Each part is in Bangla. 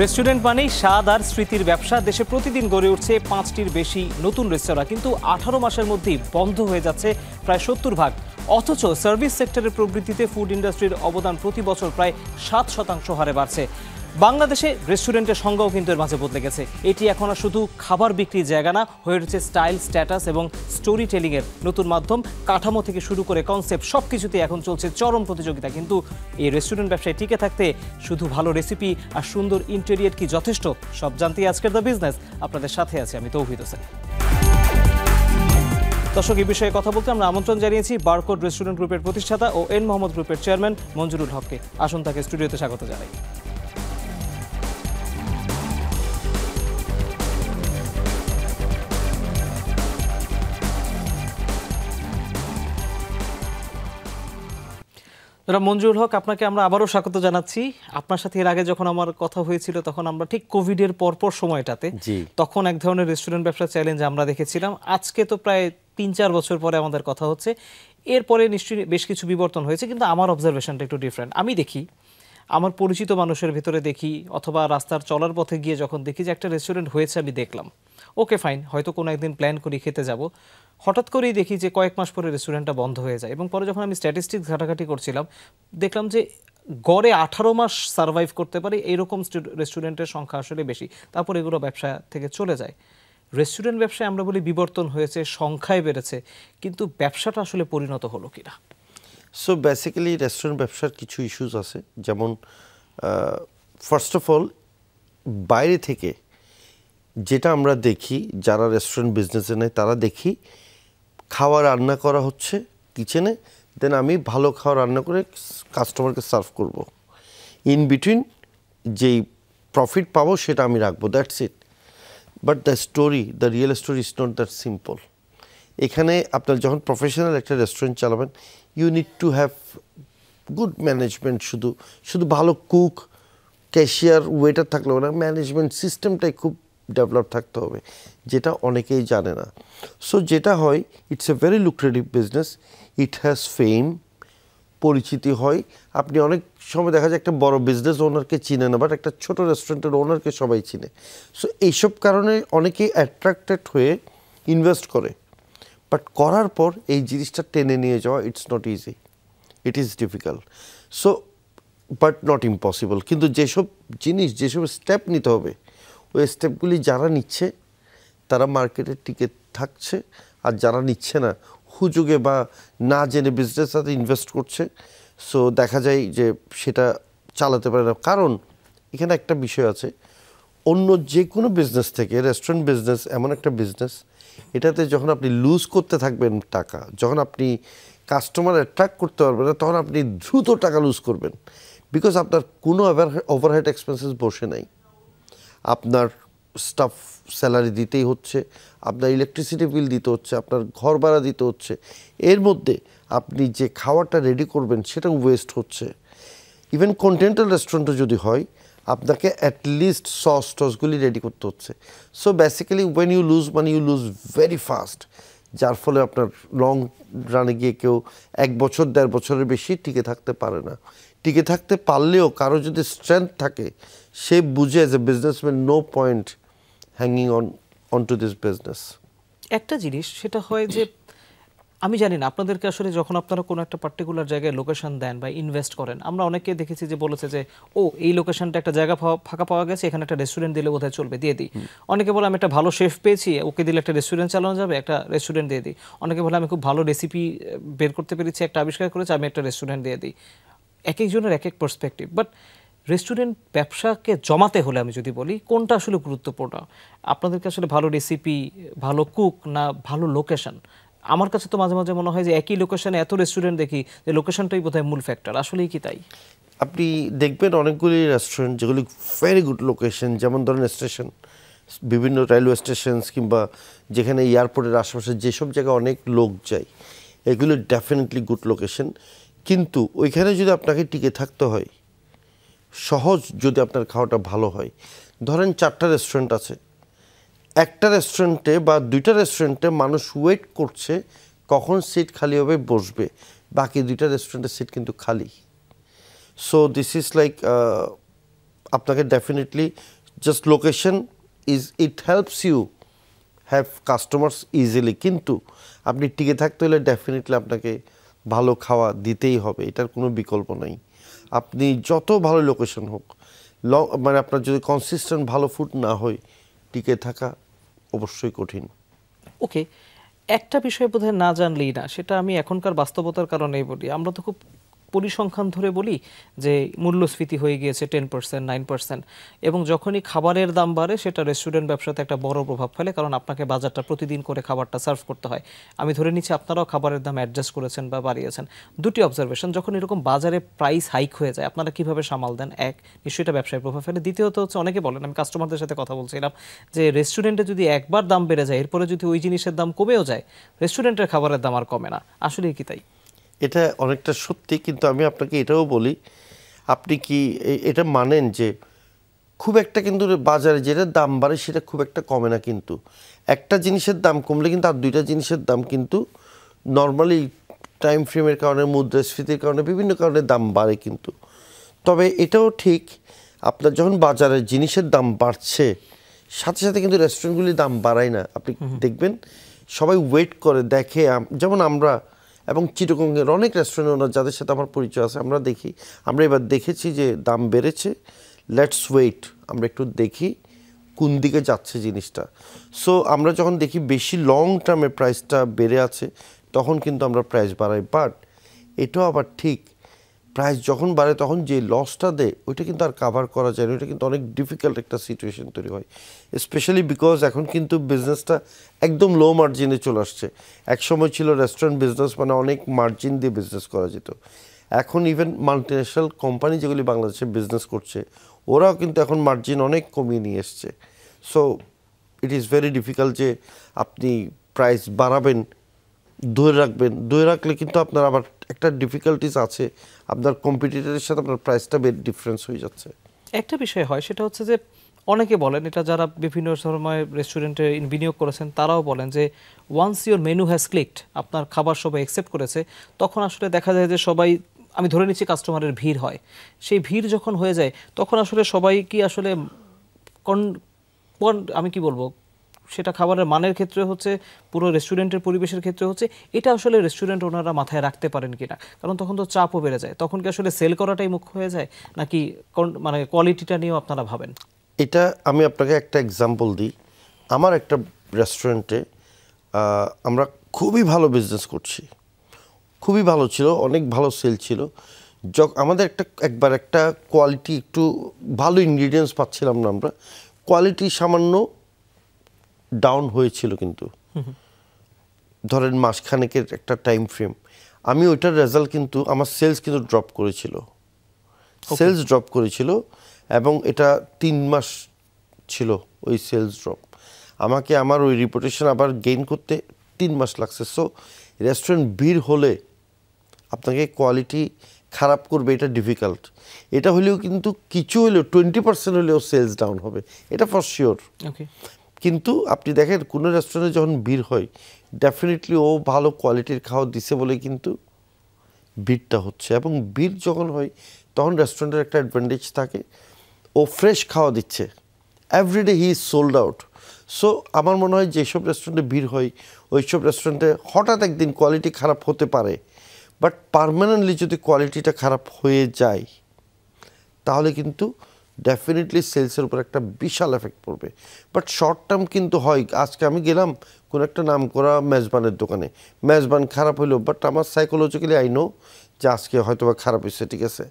রেস্টুরেন্ট মানেই স্বাদ আর স্মৃতির ব্যবসা। দেশে প্রতিদিন গড়ে উঠছে ৫টির বেশি নতুন রেস্তোরাঁ, কিন্তু ১৮ মাসের মধ্যেই বন্ধ হয়ে যাচ্ছে প্রায় ৭০ ভাগ। অথচ সার্ভিস সেক্টরের প্রবৃদ্ধিতে ফুড ইন্ডাস্ট্রির অবদান প্রতি বছর প্রায় ৭% হারে বাড়ছে। বাংলাদেশে রেস্টুরেন্টের সংজ্ঞাও কিন্তু এর মাঝে বদলে গেছে। এটি এখন আর শুধু খাবার বিক্রির জায়গা না, হয়ে উঠেছে স্টাইল, স্ট্যাটাস এবং স্টোরি টেলিংয়ের নতুন মাধ্যম। কাঠামো থেকে শুরু করে কনসেপ্ট সবকিছুতে এখন চলছে চরম প্রতিযোগিতা। কিন্তু এই রেস্টুরেন্ট ব্যবসায় টিকে থাকতে শুধু ভালো রেসিপি আর সুন্দর ইন্টেরিয়র কি যথেষ্ট? সব জানতেই আজকের দ্য বিজনেস। আপনাদের সাথে আছি আমি তৌহিদ হোসেন। দর্শক, এই বিষয়ে কথা বলতে আমরা আমন্ত্রণ জানিয়েছি বারকোড রেস্টুরেন্ট গ্রুপের প্রতিষ্ঠাতা ও এন মোহাম্মদ গ্রুপের চেয়ারম্যান মঞ্জুরুল হককে। আসুন তাকে স্টুডিওতে স্বাগত জানাই। মঞ্জুরুল হক, আপনাকে আমরা আবারও স্বাগত জানাচ্ছি। আপনার সাথে এর আগে যখন আমার কথা হয়েছিল তখন আমরা ঠিক কোভিডের পরপর সময়টাতে, তখন এক ধরনের রেস্টুরেন্ট ব্যবসার চ্যালেঞ্জ আমরা দেখেছিলাম। আজকে তো প্রায় ৩-৪ বছর পরে আমাদের কথা হচ্ছে। এরপরে নিশ্চয়ই বেশ কিছু বিবর্তন হয়েছে, কিন্তু আমার অবজারভেশনটা একটু ডিফারেন্ট। আমি দেখি, আমার পরিচিত মানুষের ভিতরে দেখি, অথবা রাস্তার চলার পথে গিয়ে যখন দেখি যে একটা রেস্টুরেন্ট হয়েছে, আমি দেখলাম ওকে ফাইন, হয়তো কোনো একদিন প্ল্যান করি খেতে যাব, হঠাৎ করেই দেখি যে কয়েক মাস পরে রেস্টুরেন্টটা বন্ধ হয়ে যায়। এবং পরে যখন আমি স্ট্যাটিস্টিক্স ঘাটাঘাটি করছিলাম, দেখলাম যে গড়ে ১৮ মাস সার্ভাইভ করতে পারে এইরকম রেস্টুরেন্টের সংখ্যা আসলে বেশি। তারপর এগুলো ব্যবসা থেকে চলে যায়। রেস্টুরেন্ট ব্যবসায় আমরা বলি বিবর্তন হয়েছে, সংখ্যায় বেড়েছে, কিন্তু ব্যবসাটা আসলে পরিণত হলো কিনা? সো বেসিক্যালি রেস্টুরেন্ট ব্যবসার কিছু ইস্যুস আছে। যেমন ফার্স্ট অফ অল, বাইরে থেকে যেটা আমরা দেখি, যারা রেস্টুরেন্ট বিজনেসে নেয় তারা দেখি খাওয়া রান্না করা হচ্ছে কিচেনে, দেন আমি ভালো খাওয়া রান্না করে কাস্টমারকে সার্ভ করব। ইন বিটুইন যেই প্রফিট পাবো সেটা আমি রাখবো, that's it. But the story, the real story is not that simple. এখানে আপনার যখন প্রফেশনাল একটা রেস্টুরেন্ট চালাবেন, you need to have good management. শুধু ভালো কুক, ক্যাশিয়ার, ওয়েটার থাকলেও না, ম্যানেজমেন্ট সিস্টেমটাই খুব ডেভেলপ থাকতে হবে, যেটা অনেকেই জানে না। সো যেটা হয়, it's a very lucrative business. It has fame, পরিচিতি হয়। আপনি অনেক সময় দেখা যায় একটা বড় বিজনেস ওনারকে চিনে না, বাট একটা ছোট রেস্টুরেন্টের ওনারকে সবাই চিনে। সো এইসব কারণে অনেকেই অ্যাট্রাক্টেড হয়ে ইনভেস্ট করে। বাট করার পর এই জিনিসটা টেনে নিয়ে যাওয়া, it's not easy, it is difficult. So but not impossible. কিন্তু যেসব জিনিস, যেসব স্টেপ নিতে হবে, ওই স্টেপগুলি যারা নিচ্ছে তারা মার্কেটে টিকে থাকছে, আর যারা নিচ্ছে না, হুজুগে বা না জেনে বিজনেস সাথে ইনভেস্ট করছে, সো দেখা যায় যে সেটা চালাতে পারে না। কারণ এখানে একটা বিষয় আছে, অন্য যে কোনো বিজনেস থেকে রেস্টুরেন্ট বিজনেস এমন একটা বিজনেস, এটাতে যখন আপনি লুজ করতে থাকবেন টাকা, যখন আপনি কাস্টমার অ্যাট্রাক্ট করতে পারবেন না, তখন আপনি দ্রুত টাকা লুজ করবেন। বিকজ আপনার কোনো ওভারহেড এক্সপেন্সেস বসে নাই। আপনার স্টাফ স্যালারি দিতেই হচ্ছে, আপনার ইলেকট্রিসিটি বিল দিতে হচ্ছে, আপনার ঘর ভাড়া দিতে হচ্ছে। এর মধ্যে আপনি যে খাওয়াটা রেডি করবেন সেটা ওয়েস্ট হচ্ছে। ইভেন কন্টিনেন্টাল রেস্টুরেন্টও যদি হয়, আপনাকে অ্যাটলিস্ট সসগুলি রেডি করতে হচ্ছে। So basically when you lose money, you lose very fast, যার ফলে আপনার লং রানে গিয়ে কেউ 1 বছর 1.5 বছরের বেশি টিকে থাকতে পারে না। টিকে থাকতে পারলেও কারো যদি স্ট্রেংথ থাকে, সে বুঝে as a businessman, no point hanging on to this business. একটা জিনিস সেটা হয় যে, আমি জানি না আপনাদেরকে আসলে যখন আপনারা কোনো একটা পার্টিকুলার জায়গায় লোকেশন দেন বা ইনভেস্ট করেন, আমরা অনেকে দেখেছি যে বলেছে যে ও এই লোকেশনটা একটা জায়গা ফাঁকা পাওয়া গেছে, এখানে একটা রেস্টুরেন্ট দিলে বোধহয় চলবে, দিয়ে দিই। অনেকে বলে আমি একটা ভালো শেফ পেয়েছি, ওকে দিলে একটা রেস্টুরেন্ট চালানো যাবে, একটা রেস্টুরেন্ট দিয়ে দিই। অনেকে বলে আমি খুব ভালো রেসিপি বের করতে পেরেছি, একটা আবিষ্কার করেছি, আমি একটা রেস্টুরেন্ট দিয়ে দিই। এক একজনের এক এক পার্সপেক্টিভ। বাট রেস্টুরেন্ট ব্যবসাকে জমাতে হলে আমি যদি বলি, কোনটা আসলে গুরুত্বপূর্ণ? আপনাদেরকে আসলে ভালো রেসিপি, ভালো কুক, না ভালো লোকেশন? আমার কাছে তো মাঝে মাঝে মনে হয় যে একই লোকেশনে এত রেস্টুরেন্ট দেখি যে লোকেশনটাই বোধহয় মূল ফ্যাক্টর। আসলেই কি তাই? আপনি দেখবেন অনেকগুলি রেস্টুরেন্ট যেগুলি ভেরি গুড লোকেশন, যেমন ধরেন স্টেশন, বিভিন্ন রেলওয়ে স্টেশনস, কিংবা যেখানে এয়ারপোর্টের আশেপাশে যেসব জায়গায় অনেক লোক যায়, এগুলো ডেফিনেটলি গুড লোকেশন। কিন্তু ওইখানে যদি আপনাকে টিকে থাকতে হয়, সহজ যদি আপনার খাওয়াটা ভালো হয়, ধরেন 4টা রেস্টুরেন্ট আছে, একটা রেস্টুরেন্টে বা 2টা রেস্টুরেন্টে মানুষ ওয়েট করছে কখন সিট খালি হবে বসবে, বাকি 2টা রেস্টুরেন্টের সিট কিন্তু খালি। সো দিস ইজ লাইক আপনাকে definitely just location it helps you have customers easily, কিন্তু আপনি টিকে থাকতে হলে ডেফিনেটলি আপনাকে ভালো খাওয়া দিতেই হবে, এটার কোনো বিকল্প নাই। আপনি যত ভালো লোকেশন হোক, মানে আপনার যদি কনসিস্টেন্ট ভালো ফুড না হয়, টিকে থাকা অবশ্যই কঠিন। ওকে, একটা বিষয় বোধহয় না জানলেই না, সেটা আমি এখনকার বাস্তবতার কারণেই বলি। আমরা তো খুব পরিসংখ্যান ধরে বলি যে মূল্যস্ফীতি হয়ে গিয়েছে 10%, 9%, এবং যখনই খাবারের দাম বাড়ে সেটা রেস্টুরেন্ট ব্যবসাতে একটা বড় প্রভাব ফেলে, কারণ আপনাকে বাজারটা প্রতিদিন করে খাবারটা সার্ভ করতে হয়। আমি ধরে নিচ্ছি আপনারাও খাবারের দাম অ্যাডজাস্ট করেছেন বা বাড়িয়েছেন। দুটি অবজারভেশন, যখন এরকম বাজারে প্রাইস হাইক হয়ে যায় আপনারা কিভাবে সামাল দেন? এক, নিশ্চয়ই এটা ব্যবসায় প্রভাব ফেলে। দ্বিতীয়ত হচ্ছে, অনেকে বলেন, আমি কাস্টমারদের সাথে কথা বলছিলাম, যে রেস্টুরেন্টে যদি একবার দাম বেড়ে যায়, এরপরে যদি ওই জিনিসের দাম কমেও যায়, রেস্টুরেন্টের খাবারের দাম আর কমে না। আসলেই কি তাই? এটা অনেকটা সত্যি, কিন্তু আমি আপনাকে এটাও বলি, আপনি কি এটা মানেন যে খুব একটা কিন্তু বাজারে যেটা দাম বাড়ে সেটা খুব একটা কমে না, কিন্তু একটা জিনিসের দাম কমলে কিন্তু আর দুইটা জিনিসের দাম কিন্তু নর্মালি টাইম ফ্রেমের কারণে, মুদ্রাস্ফীতির কারণে, বিভিন্ন কারণে দাম বাড়ে কিন্তু। তবে এটাও ঠিক, আপনার যখন বাজারে জিনিসের দাম বাড়ছে সাথে সাথে কিন্তু রেস্টুরেন্টগুলির দাম বাড়ায় না। আপনি দেখবেন সবাই ওয়েট করে দেখে, যেমন আমরা এবং চিটাগংয়ের অনেক রেস্টুরেন্ট ওনার যাদের সাথে আমার পরিচয় আছে, আমরা এবার দেখেছি যে দাম বেড়েছে, লেটস ওয়েট, আমরা একটু দেখি কোন দিকে যাচ্ছে জিনিসটা। সো আমরা যখন দেখি বেশি লং টার্মে প্রাইসটা বেড়ে আছে, তখন কিন্তু আমরা প্রাইস বাড়াই। বাট এটাও আবার ঠিক, প্রাইস যখন বাড়ে তখন যে লসটা দেয় ওইটা কিন্তু আর কাভার করা যায় না, ওইটা কিন্তু অনেক ডিফিকাল্ট একটা সিচুয়েশন তৈরি হয়, স্পেশালি বিকজ এখন কিন্তু বিজনেসটা একদম লো মার্জিনে চলে আসছে। এক সময় ছিল রেস্টুরেন্ট বিজনেস মানে অনেক মার্জিন দিয়ে বিজনেস করা যেত। এখন ইভেন মাল্টিন্যাশনাল কোম্পানি যেগুলি বাংলাদেশে বিজনেস করছে, ওরাও কিন্তু এখন মার্জিন অনেক কমিয়ে নিয়ে এসছে। So it is very difficult যে আপনি প্রাইস বাড়াবেন, ধরে রাখলে কিন্তু আপনার আবার একটা ডিফিকাল্টিস আছে, আপনার কম্পিটিটরের সাথে আপনার প্রাইসটা ডিফারেন্স হয়ে যাচ্ছে। একটা বিষয় হয়, সেটা হচ্ছে যে অনেকে বলেন, এটা যারা বিভিন্ন সময় রেস্টুরেন্টে বিনিয়োগ করেছেন তারাও বলেন, যে once your menu has clicked, আপনার খাবার সবাই অ্যাকসেপ্ট করেছে, তখন আসলে দেখা যায় যে সবাই, আমি ধরে নিচ্ছি কাস্টমারের ভিড় হয়, সেই ভিড় যখন হয়ে যায় তখন আসলে সবাই কি আসলে আমি কি বলবো, সেটা খাবারের মানের ক্ষেত্রে হচ্ছে, পুরো রেস্টুরেন্টের পরিবেশের ক্ষেত্রে হচ্ছে, এটা আসলে রেস্টুরেন্ট ওনারা মাথায় রাখতে পারেন কিনা? কারণ তখন তো চাপও বেড়ে যায়, তখন কি আসলে সেল করাটাই মুখ্য হয়ে যায়, নাকি মানে কোয়ালিটিটা নিয়েও আপনারা ভাবেন? এটা আমি আপনাকে একটা এক্সাম্পল দিই। আমার একটা রেস্টুরেন্টে আমরা খুবই ভালো বিজনেস করছি, খুবই ভালো ছিল, অনেক ভালো সেল ছিল। আমাদের একবার একটা কোয়ালিটি, একটু ভালো ইনগ্রিডিয়েন্টস পাচ্ছিলাম না আমরা, কোয়ালিটি সামান্য ডাউন হয়েছিল, কিন্তু ধরেন মাসখানেকের একটা টাইম ফ্রেম, আমি ওইটার রেজাল্ট কিন্তু আমার সেলস কিন্তু ড্রপ করেছিল, এবং এটা 3 মাস ছিল ওই সেলস ড্রপ। আমাকে আমার ওই রিপুটেশন আবার গেইন করতে 3 মাস লাগছে। সো রেস্টুরেন্ট ভিড় হলে আপনাকে কোয়ালিটি খারাপ করবে, এটা ডিফিকাল্ট। এটা হলেও কিন্তু কিছু হলেও 20% হলেও সেলস ডাউন হবে, এটা ফর শিওর। কিন্তু আপনি দেখেন কোনো রেস্টুরেন্টে যখন ভিড় হয়, ডেফিনেটলি ও ভালো কোয়ালিটির খাওয়া দিছে বলে কিন্তু ভিড়টা হচ্ছে, এবং ভিড় যখন হয় তখন রেস্টুরেন্টের একটা অ্যাডভান্টেজ থাকে, ও ফ্রেশ খাওয়া দিচ্ছে, everyday he is sold out. So আমার মনে হয় যেসব রেস্টুরেন্টে ভিড় হয় ওইসব রেস্টুরেন্টে হঠাৎ একদিন কোয়ালিটি খারাপ হতে পারে, বাট পার্মানেন্টলি যদি কোয়ালিটিটা খারাপ হয়ে যায় তাহলে কিন্তু ডেফিনেটলি সেলসের উপর একটা বিশাল এফেক্ট পড়বে। বাট শর্ট টার্ম কিন্তু হয়। আজকে আমি গেলাম কোনো একটা নাম করা মেজবানের দোকানে, মেজবান খারাপ হইলো, বাট আমার সাইকোলজিক্যালি আই নো যে আজকে হয়তো বা খারাপ হয়েছে, ঠিক আছে,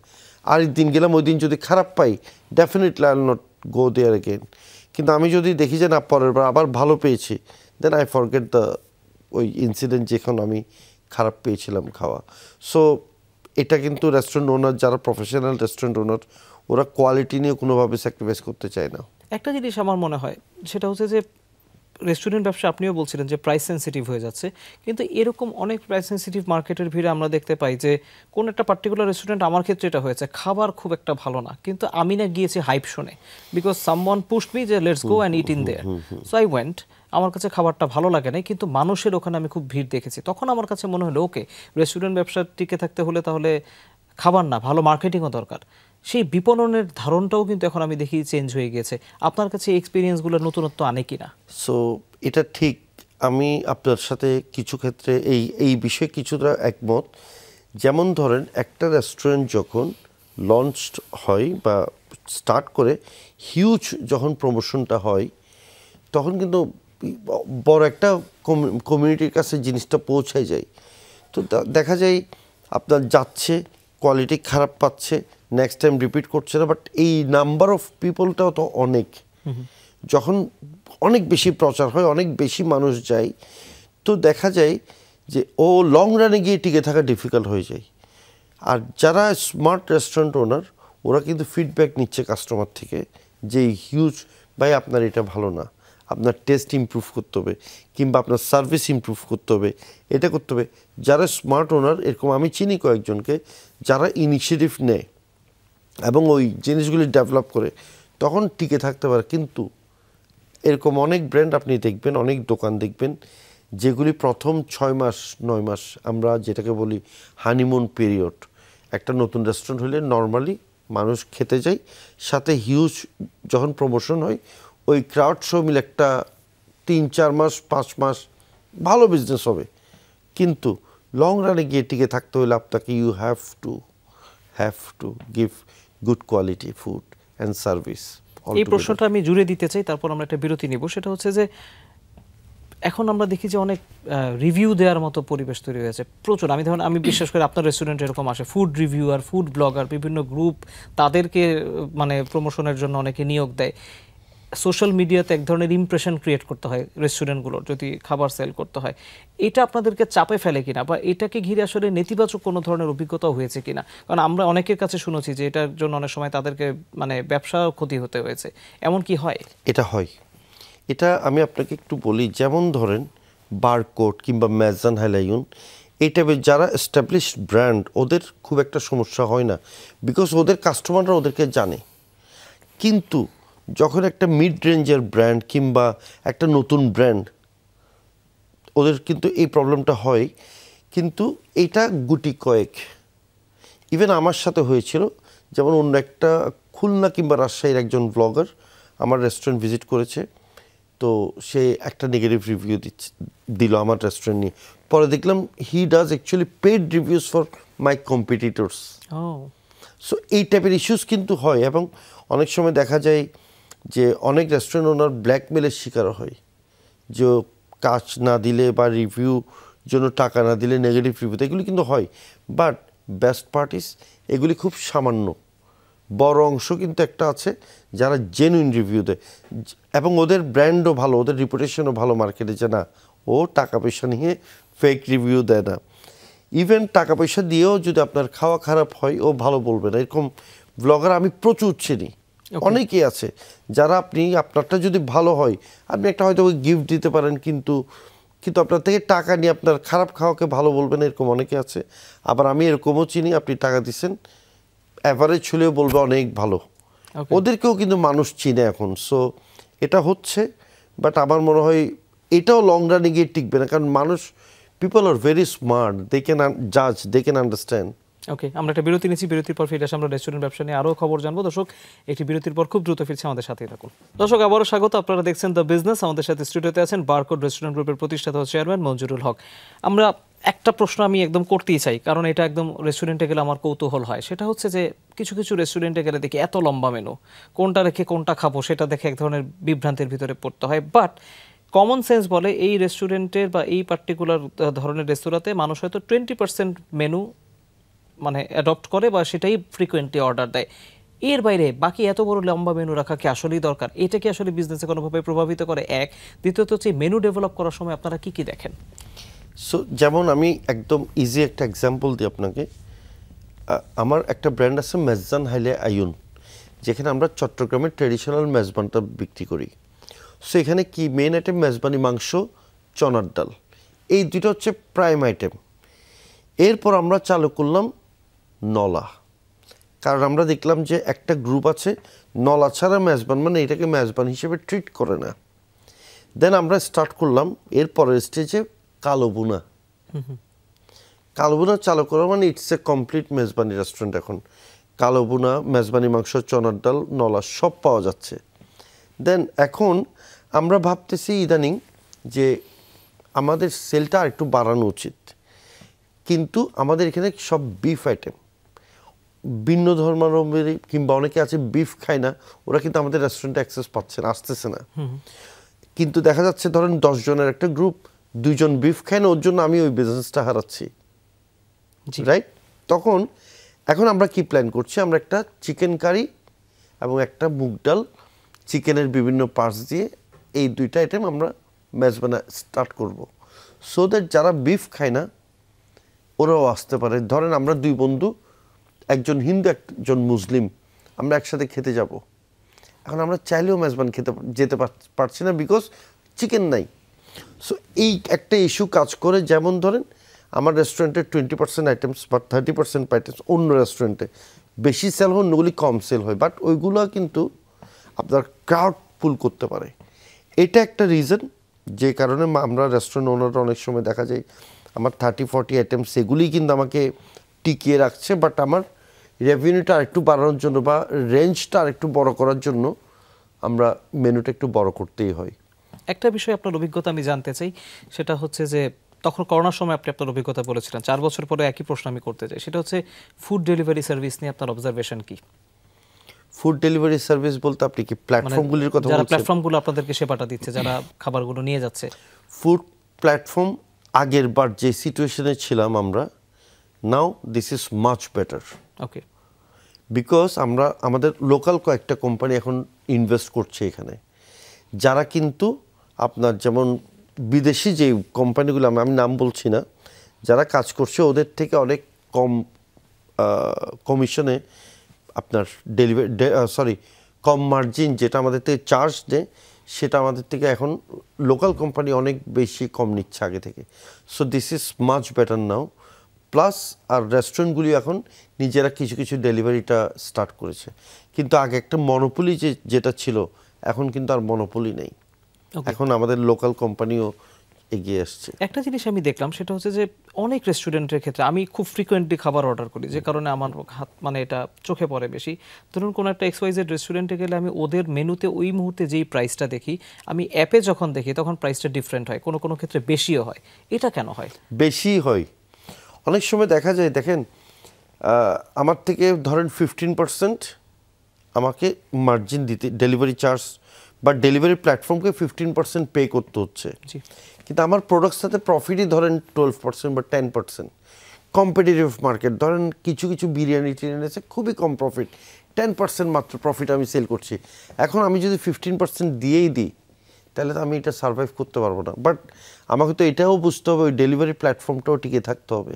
আরেকদিন গেলাম, ওই দিন যদি খারাপ পাই definitely I will not go there again. কিন্তু আমি যদি দেখি যে না পরের বার আবার ভালো পেয়েছি, দেন আই ফরগেট দ্য ওই ইনসিডেন্ট যেখানে আমি খারাপ পেয়েছিলাম খাওয়া। সো এটা কিন্তু রেস্টুরেন্ট ওনার, যারা প্রফেশনাল রেস্টুরেন্ট ওনার, ওরা কোয়ালিটি নিয়ে কোনোভাবে স্যাক্রিফাইস করতে চায় না। একটা জিনিস আমার মনে হয়, সেটা হচ্ছে যে রেস্টুরেন্ট ব্যবসা, আপনিও বলছিলেন যে প্রাইস সেন্সিটিভ হয়ে যাচ্ছে, কিন্তু এরকম অনেক প্রাইস সেন্সিটিভ মার্কেটের ভিড়ে আমরা দেখতে পাই যে কোন একটা পার্টিকুলার রেস্টুরেন্ট, আমার ক্ষেত্রে এটা হয়েছে, খাবার খুব একটা ভালো না, কিন্তু আমি না গিয়েছি হাইপ শুনে, বিকজ সামওয়ান পুশড মি যে let's go and it in their. So I went. আমার কাছে খাবারটা ভালো লাগে নাই, কিন্তু মানুষের ওখানে আমি খুব ভিড় দেখেছি, তখন আমার কাছে মনে হলো ওকে, রেস্টুরেন্ট ব্যবসা টিকে থাকতে হলে তাহলে খাবার না, ভালো মার্কেটিংও দরকার। সেই বিপণনের ধারণটাও কিন্তু এখন আমি দেখি চেঞ্জ হয়ে গেছে। আপনার কাছে এই এক্সপিরিয়েন্সগুলো নতুনত্ব আনে কিনা? সো এটা ঠিক, আমি আপনার সাথে কিছু ক্ষেত্রে এই বিষয়ে কিছুটা একমত। যেমন ধরেন একটা রেস্টুরেন্ট যখন লঞ্চড হয় বা স্টার্ট করে, হিউজ যখন প্রমোশনটা হয়, তখন কিন্তু বড় একটা কমিউনিটির কাছে জিনিসটা পৌঁছায় যায়। তো দেখা যায় আপনার যাচ্ছে, কোয়ালিটি খারাপ পাচ্ছে, নেক্সট টাইম রিপিট করছে না, বাট এই নাম্বার অফ পিপলটাও তো অনেক। যখন অনেক বেশি প্রচার হয়, অনেক বেশি মানুষ যায়, তো দেখা যায় যে ও লং রানে গিয়ে টিকে থাকা ডিফিকাল্ট হয়ে যায়। আর যারা স্মার্ট রেস্টুরেন্ট ওনার, ওরা কিন্তু ফিডব্যাক নিচ্ছে কাস্টমার থেকে যে হিউজ ভাই আপনার এটা ভালো না, আপনার টেস্ট ইমপ্রুভ করতে হবে, কিংবা আপনার সার্ভিস ইমপ্রুভ করতে হবে, এটা করতে হবে। যারা স্মার্ট ওনার, এরকম আমি চিনি কয়েকজনকে, যারা ইনিশিয়েটিভ নেয় এবং ওই জিনিসগুলি ডেভেলপ করে, তখন টিকে থাকতে পারে। কিন্তু এরকম অনেক ব্র্যান্ড আপনি দেখবেন, অনেক দোকান দেখবেন, যেগুলি প্রথম 6 মাস 9 মাস, আমরা যেটাকে বলি হানিমুন পিরিয়ড, একটা নতুন রেস্টুরেন্ট হলে নর্মালি মানুষ খেতে যায়, সাথে হিউজ যখন প্রমোশন হয়, ওই ক্রাউড শো মিলে একটা 3-4 মাস 5 মাস ভালো বিজনেস হবে। কিন্তু লং রানে গিয়ে টিকে থাকতে হলে আপনাকে you have to give good quality food and service. এই প্রশ্নটা আমি জুড়ে দিতে চাই, তারপর আমরা একটা বিরতি নিব। সেটা হচ্ছে যে এখন আমরা দেখি যে অনেক রিভিউ দেওয়ার মতো পরিবেশ তৈরি হয়েছে প্রচুর। আমি বিশেষ করে আপনার রেস্টুরেন্টে এরকম আসে ফুড রিভিউয়ার, ফুড ব্লগার, বিভিন্ন গ্রুপ, তাদেরকে মানে প্রমোশনের জন্য অনেকে নিয়োগ দেয়। সোশ্যাল মিডিয়াতে এক ধরনের ইমপ্রেশন ক্রিয়েট করতে হয় রেস্টুরেন্টগুলোর, যদি খাবার সেল করতে হয়। এটা আপনাদেরকে চাপে ফেলে কিনা, বা এটাকে ঘিরে আসলে নেতিবাচক কোনো ধরনের অভিজ্ঞতা হয়েছে কিনা? কারণ আমরা অনেকের কাছে শুনেছি যে এটার জন্য অনেক সময় তাদেরকে মানে ব্যবসা ক্ষতি হতে হয়েছে। এমন কি হয়? এটা হয়। এটা আমি আপনাকে একটু বলি, যেমন ধরেন বারকোড কিংবা ম্যাজান হাইলাইন, এই টাইপের যারা এস্টাবলিশড ব্র্যান্ড, ওদের খুব একটা সমস্যা হয় না, বিকজ ওদের কাস্টমাররা ওদেরকে জানে। কিন্তু যখন একটা মিড রেঞ্জের ব্র্যান্ড কিংবা একটা নতুন ব্র্যান্ড, ওদের কিন্তু এই প্রবলেমটা হয়। কিন্তু এটা গুটি কয়েক, ইভেন আমার সাথে হয়েছিল। যেমন অন্য একটা খুলনা কিংবা রাজশাহীর একজন ব্লগার আমার রেস্টুরেন্ট ভিজিট করেছে, তো সে একটা নেগেটিভ রিভিউ দিল আমার রেস্টুরেন্ট নিয়ে। পরে দেখলাম he does actually paid reviews for my competitors. So এই টাইপের ইস্যুস কিন্তু হয়, এবং অনেক সময় দেখা যায় যে অনেক রেস্টুরেন্ট ওনার ব্ল্যাকমেলের শিকার হয়, যে কাজ না দিলে বা রিভিউ জন্য টাকা না দিলে নেগেটিভ রিভিউ, এগুলি কিন্তু হয়। বাট বেস্ট পার্টিস এগুলি খুব সামান্য, বড় অংশ কিন্তু একটা আছে যারা জেনুইন রিভিউ দেয়, এবং ওদের ব্র্যান্ডও ভালো, ওদের রিপুটেশনও ভালো মার্কেটে, যে না ও টাকা পয়সা নিয়ে ফেক রিভিউ দেয় না। ইভেন টাকা পয়সা দিয়েও যদি আপনার খাওয়া খারাপ হয়, ও ভালো বলবে না। এরকম ব্লগার আমি প্রচুর চিনি, অনেকেই আছে যারা আপনারটা যদি ভালো হয়, আপনি একটা হয়তো ওই গিফট দিতে পারেন, কিন্তু আপনার থেকে টাকা নিয়ে আপনার খারাপ খাওয়াকে ভালো বলবেন, এরকম অনেকে আছে। আবার আমি এরকমও চিনি, আপনি টাকা দিচ্ছেন, অ্যাভারেজ হলেও বলবে অনেক ভালো। ওদেরকেও কিন্তু মানুষ চিনে এখন। সো এটা হচ্ছে, বাট আমার মনে হয় এটাও লং রানে গিয়ে টিকবে না, কারণ মানুষ, people are very smart, they can জাজ, দে ক্যান আন্ডারস্ট্যান্ড। ওকে, আমরা একটা বিরতি নিচ্ছি। বিরতির পর ফিরে আসে আমরা রেস্টুরেন্ট ব্যবসা নিয়ে আরও খবর জানবো। দর্শক, একটি বিরতির পর খুব দ্রুত ফিরছে, আমাদের সাথেই থাকুন। দর্শক, আবারও স্বাগত। আপনারা দেখছেন দ্য বিজনেস। আমাদের সাথে স্টুডিওতে আছেন বারকোড রেস্টুরেন্ট গ্রুপের প্রতিষ্ঠাতা ও চেয়ারম্যান মঞ্জুরুল হক। আমরা একটা প্রশ্ন আমি একদম করতেই চাই, কারণ এটা একদম রেস্টুরেন্টে গেলে আমার কৌতূহল হয়। সেটা হচ্ছে যে কিছু কিছু রেস্টুরেন্টে গেলে দেখি এত লম্বা মেনু, কোনটা রেখে কোনটা খাবো সেটা দেখে এক ধরনের বিভ্রান্তির ভিতরে পড়তে হয়। বাট কমন সেন্স বলে এই রেস্টুরেন্টের বা এই পার্টিকুলার ধরনের রেস্তোরাঁতে মানুষ হয়তো 20% মেনু মানে অ্যাডপ্ট করে বা সেটাই ফ্রিকোয়েন্টলি অর্ডার দেয়। এর বাইরে বাকি এত বড় লম্বা মেনু রাখা কি আসলেই দরকার? এটা কি আসলে বিজনেসে কোনোভাবে প্রভাবিত করে? এক, দ্বিতীয়ত হচ্ছে মেনু ডেভেলপ করার সময় আপনারা কি কি দেখেন? সো যেমন আমি একদম ইজি একটা এক্সাম্পল দিই আপনাকে। আমার একটা ব্র্যান্ড আছে মেজবান হাইলে আয়ুন, যেখানে আমরা চট্টগ্রামের ট্রেডিশনাল মেজবানটা বিক্রি করি। সো এখানে কি মেন আইটেম মেজবানি মাংস, চনার ডাল, এই দুটো হচ্ছে প্রাইম আইটেম। এরপর আমরা চালু করলাম নলা, কারণ আমরা দেখলাম যে একটা গ্রুপ আছে নলা ছাড়া মেজবান মানে এটাকে মেজবান হিসেবে ট্রিট করে না। দেন আমরা স্টার্ট করলাম এরপরের স্টেজে কালো বুনা। কালো বুনা চালু করা মানে it's a complete Mezbani restaurant এখন। কালো ভুনা, মেজবানি মাংস, চনার ডাল, নলা সব পাওয়া যাচ্ছে। দেন এখন আমরা ভাবতেছি ইদানিং যে আমাদের সেলটা আর একটু বাড়ানো উচিত, কিন্তু আমাদের এখানে সব বিফ আইটেম, ভিন্ন ধর্মাবলম্বী কিংবা অনেকে আছে বিফ খায় না, ওরা কিন্তু আমাদের রেস্টুরেন্টে অ্যাক্সেস পাচ্ছে না, আসতেছে না। কিন্তু দেখা যাচ্ছে ধরেন 10 জনের একটা গ্রুপ, 2 জন বিফ খায় না, ওর জন্য আমি ওই বিজনেসটা হারাচ্ছি, রাইট? তখন এখন আমরা কি প্ল্যান করছি, আমরা একটা চিকেন কারি এবং একটা মুগ ডাল, চিকেনের বিভিন্ন পার্টস দিয়ে এই 2টা আইটেম আমরা মেজবানা স্টার্ট করব, সো দ্যাট যারা বিফ খায় না ওরাও আসতে পারে। ধরেন আমরা 2 বন্ধু, একজন হিন্দু একজন মুসলিম, আমরা একসাথে খেতে যাব, এখন আমরা চাইলেও মেজবান খেতে যেতে পারছি না, বিকজ চিকেন নাই। সো এই একটা ইস্যু কাজ করে। যেমন ধরেন আমার রেস্টুরেন্টের 20% আইটেমস বা 30% আইটেমস অন্য রেস্টুরেন্টে বেশি সেল হয়, অন্যগুলি কম সেল হয়, বাট ওইগুলো কিন্তু আপনার ক্রাউড পুল করতে পারে। এটা একটা রিজন, যে কারণে আমরা রেস্টুরেন্ট ওনাররা অনেক সময় দেখা যায় আমার 30-40 আইটেম সেগুলি কিন্তু আমাকে টিকিয়ে রাখছে, বাট আমার রেভিনিউটা আরেকটু বাড়ানোর জন্য বা রেঞ্জটা আরেকটু বড় করার জন্য আমরা মেনুটা একটু বড় করতেই হয়। একটা বিষয় আপনার অভিজ্ঞতা আমি জানতে চাই, সেটা হচ্ছে যে তখন করোনার সময় আপনি আপনার অভিজ্ঞতা বলেছিলেন, 4 বছর পরে একই প্রশ্ন আমি করতে চাই, সেটা হচ্ছে ফুড ডেলিভারি সার্ভিস নিয়ে আপনার অবজারভেশন কি? ফুড ডেলিভারি সার্ভিস বলতে আপনি কি প্ল্যাটফর্মগুলির কথা বলছেন? যারা প্ল্যাটফর্মগুলো আপনাদেরকে সেবাটা দিচ্ছে, যারা খাবারগুলো নিয়ে যাচ্ছে। ফুড প্ল্যাটফর্ম আগের বার যে সিচুয়েশনে ছিলাম আমরা, now this is much better. Okay, because আমরা আমাদের লোকাল কয়েকটা কোম্পানি এখন ইনভেস্ট করছে এখানে, যারা কিন্তু আপনার যেমন বিদেশি যে কোম্পানিগুলো আমি নাম বলছি না, যারা কাজ করছে ওদের থেকে অনেক কম কমিশনে আপনার কম মার্জিন যেটা আমাদের থেকে চার্জ দেয়, সেটা আমাদের থেকে এখন লোকাল কোম্পানি অনেক বেশি কম নিচ্ছে আগে থেকে। So this is much better now. Plus আর রেস্টুরেন্টগুলি এখন নিজেরা কিছু কিছু ডেলিভারিটা স্টার্ট করেছে, কিন্তু আগে একটা মনোপলি যেটা ছিল, এখন কিন্তু আর মনোপলি নেই, এখন আমাদের লোকাল কোম্পানিও এগিয়ে আসছে। একটা জিনিস আমি দেখলাম, সেটা হচ্ছে যে অনেক রেস্টুরেন্টের ক্ষেত্রে আমি খুব ফ্রিকোয়েন্টলি খাবার অর্ডার করি, যে কারণে আমার মানে এটা চোখে পড়ে বেশি। ধরুন কোনো একটা XYZ রেস্টুরেন্টে গেলে আমি ওদের মেনুতে ওই মুহূর্তে যেই প্রাইসটা দেখি, আমি অ্যাপে যখন দেখি তখন প্রাইসটা ডিফারেন্ট হয়, কোনো কোনো ক্ষেত্রে বেশিও হয়। এটা কেন হয়? বেশি হয় অনেক সময় দেখা যায়, দেখেন আমার থেকে ধরেন 15% আমাকে মার্জিন দিতে, ডেলিভারি চার্জ বা ডেলিভারি প্ল্যাটফর্মকে 15% পে করতে হচ্ছে, কিন্তু আমার প্রোডাক্টস সাথে প্রফিটই ধরেন 12% বা 10%। কম্পিটিটিভ মার্কেট, ধরেন কিছু কিছু বিরিয়ানি টিরিয়ানি খুবই কম প্রফিট, 10% মাত্র প্রফিট আমি সেল করছি। এখন আমি যদি 15% দিয়েই দিই, তাহলে তো আমি এটা সার্ভাইভ করতে পারবো না। বাট আমাকে তো এটাও বুঝতে হবে, ওই ডেলিভারি প্ল্যাটফর্মটাও টিকে থাকতে হবে।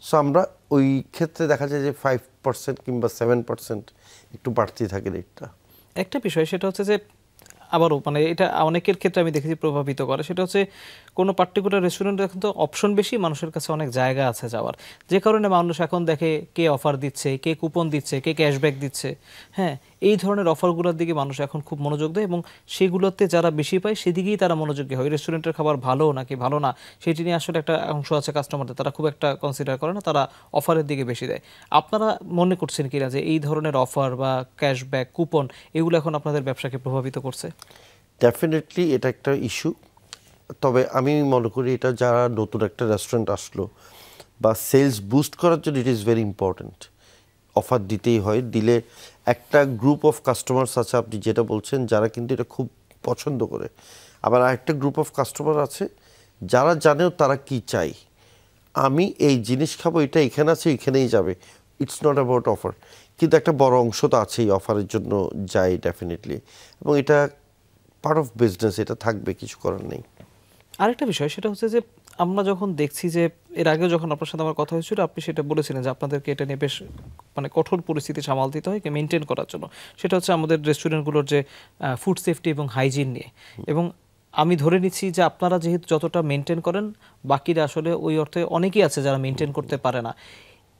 সো আমরা ওই ক্ষেত্রে দেখা যায় যে 5% কিংবা 7% একটু বাড়তি থাকে রেটটা। একটা বিষয় সেটা হচ্ছে যে আবারও মানে এটা অনেকের ক্ষেত্রে আমি দেখেছি প্রভাবিত করে, সেটা হচ্ছে কোনো পার্টিকুলার রেস্টুরেন্টে এখন তো অপশন বেশি, মানুষের কাছে অনেক জায়গা আছে যাওয়ার, যে কারণে মানুষ এখন দেখে কে অফার দিচ্ছে, কে কুপন দিচ্ছে, কে ক্যাশব্যাক দিচ্ছে। হ্যাঁ, এই ধরনের অফারগুলোর দিকে মানুষ এখন খুব মনোযোগ দেয়, এবং সেগুলোতে যারা বেশি পায় সেদিকেই তারা মনোযোগী হয়। রেস্টুরেন্টের খাবার ভালো নাকি ভালো না সেটি নিয়ে আসলে একটা অংশ আছে কাস্টমারদের, তারা খুব একটা কনসিডার করে না, তারা অফারের দিকে বেশি দেয়। আপনারা মনে করছেন কিনা যে এই ধরনের অফার বা ক্যাশব্যাক কুপন এগুলো এখন আপনাদের ব্যবসাকে প্রভাবিত করছে? ডেফিনেটলি এটা একটা ইস্যু, তবে আমি মনে করি এটা যারা নতুন একটা রেস্টুরেন্ট আসলো বা সেলস বুস্ট করার জন্য it is very important, offer দিতেই হয়। দিলে একটা গ্রুপ অফ কাস্টমার্স আছে আপনি যেটা বলছেন, যারা কিন্তু এটা খুব পছন্দ করে, আবার আরেকটা গ্রুপ অফ কাস্টমার আছে যারা জানেও তারা কি চাই, আমি এই জিনিস খাবো, এটা এখানে আছে এখানেই যাবে, ইটস নট অ্যাবাউট অফার। কিন্তু একটা বড় অংশ তো আছে এই অফারের জন্য যায় ডেফিনেটলি, এবং এটা পার্ট অফ বিজনেস, এটা থাকবে, কিছু করার নেই। আরেকটা বিষয় সেটা হচ্ছে যে আমরা যখন দেখছি যে এর আগেও যখন আপনার সাথে আমার কথা হয়েছিল, আপনি সেটা বলেছিলেন যে আপনাদেরকে এটা নিয়ে বেশ মানে কঠোর পরিস্থিতি সামাল দিতে হয় মেনটেন করার জন্য, সেটা হচ্ছে আমাদের রেস্টুরেন্টগুলোর যে ফুড সেফটি এবং হাইজিন নিয়ে। এবং আমি ধরে নিচ্ছি যে আপনারা যেহেতু যতটা মেনটেন করেন, বাকিরা আসলে ওই অর্থে অনেকেই আছে যারা মেনটেন করতে পারে না।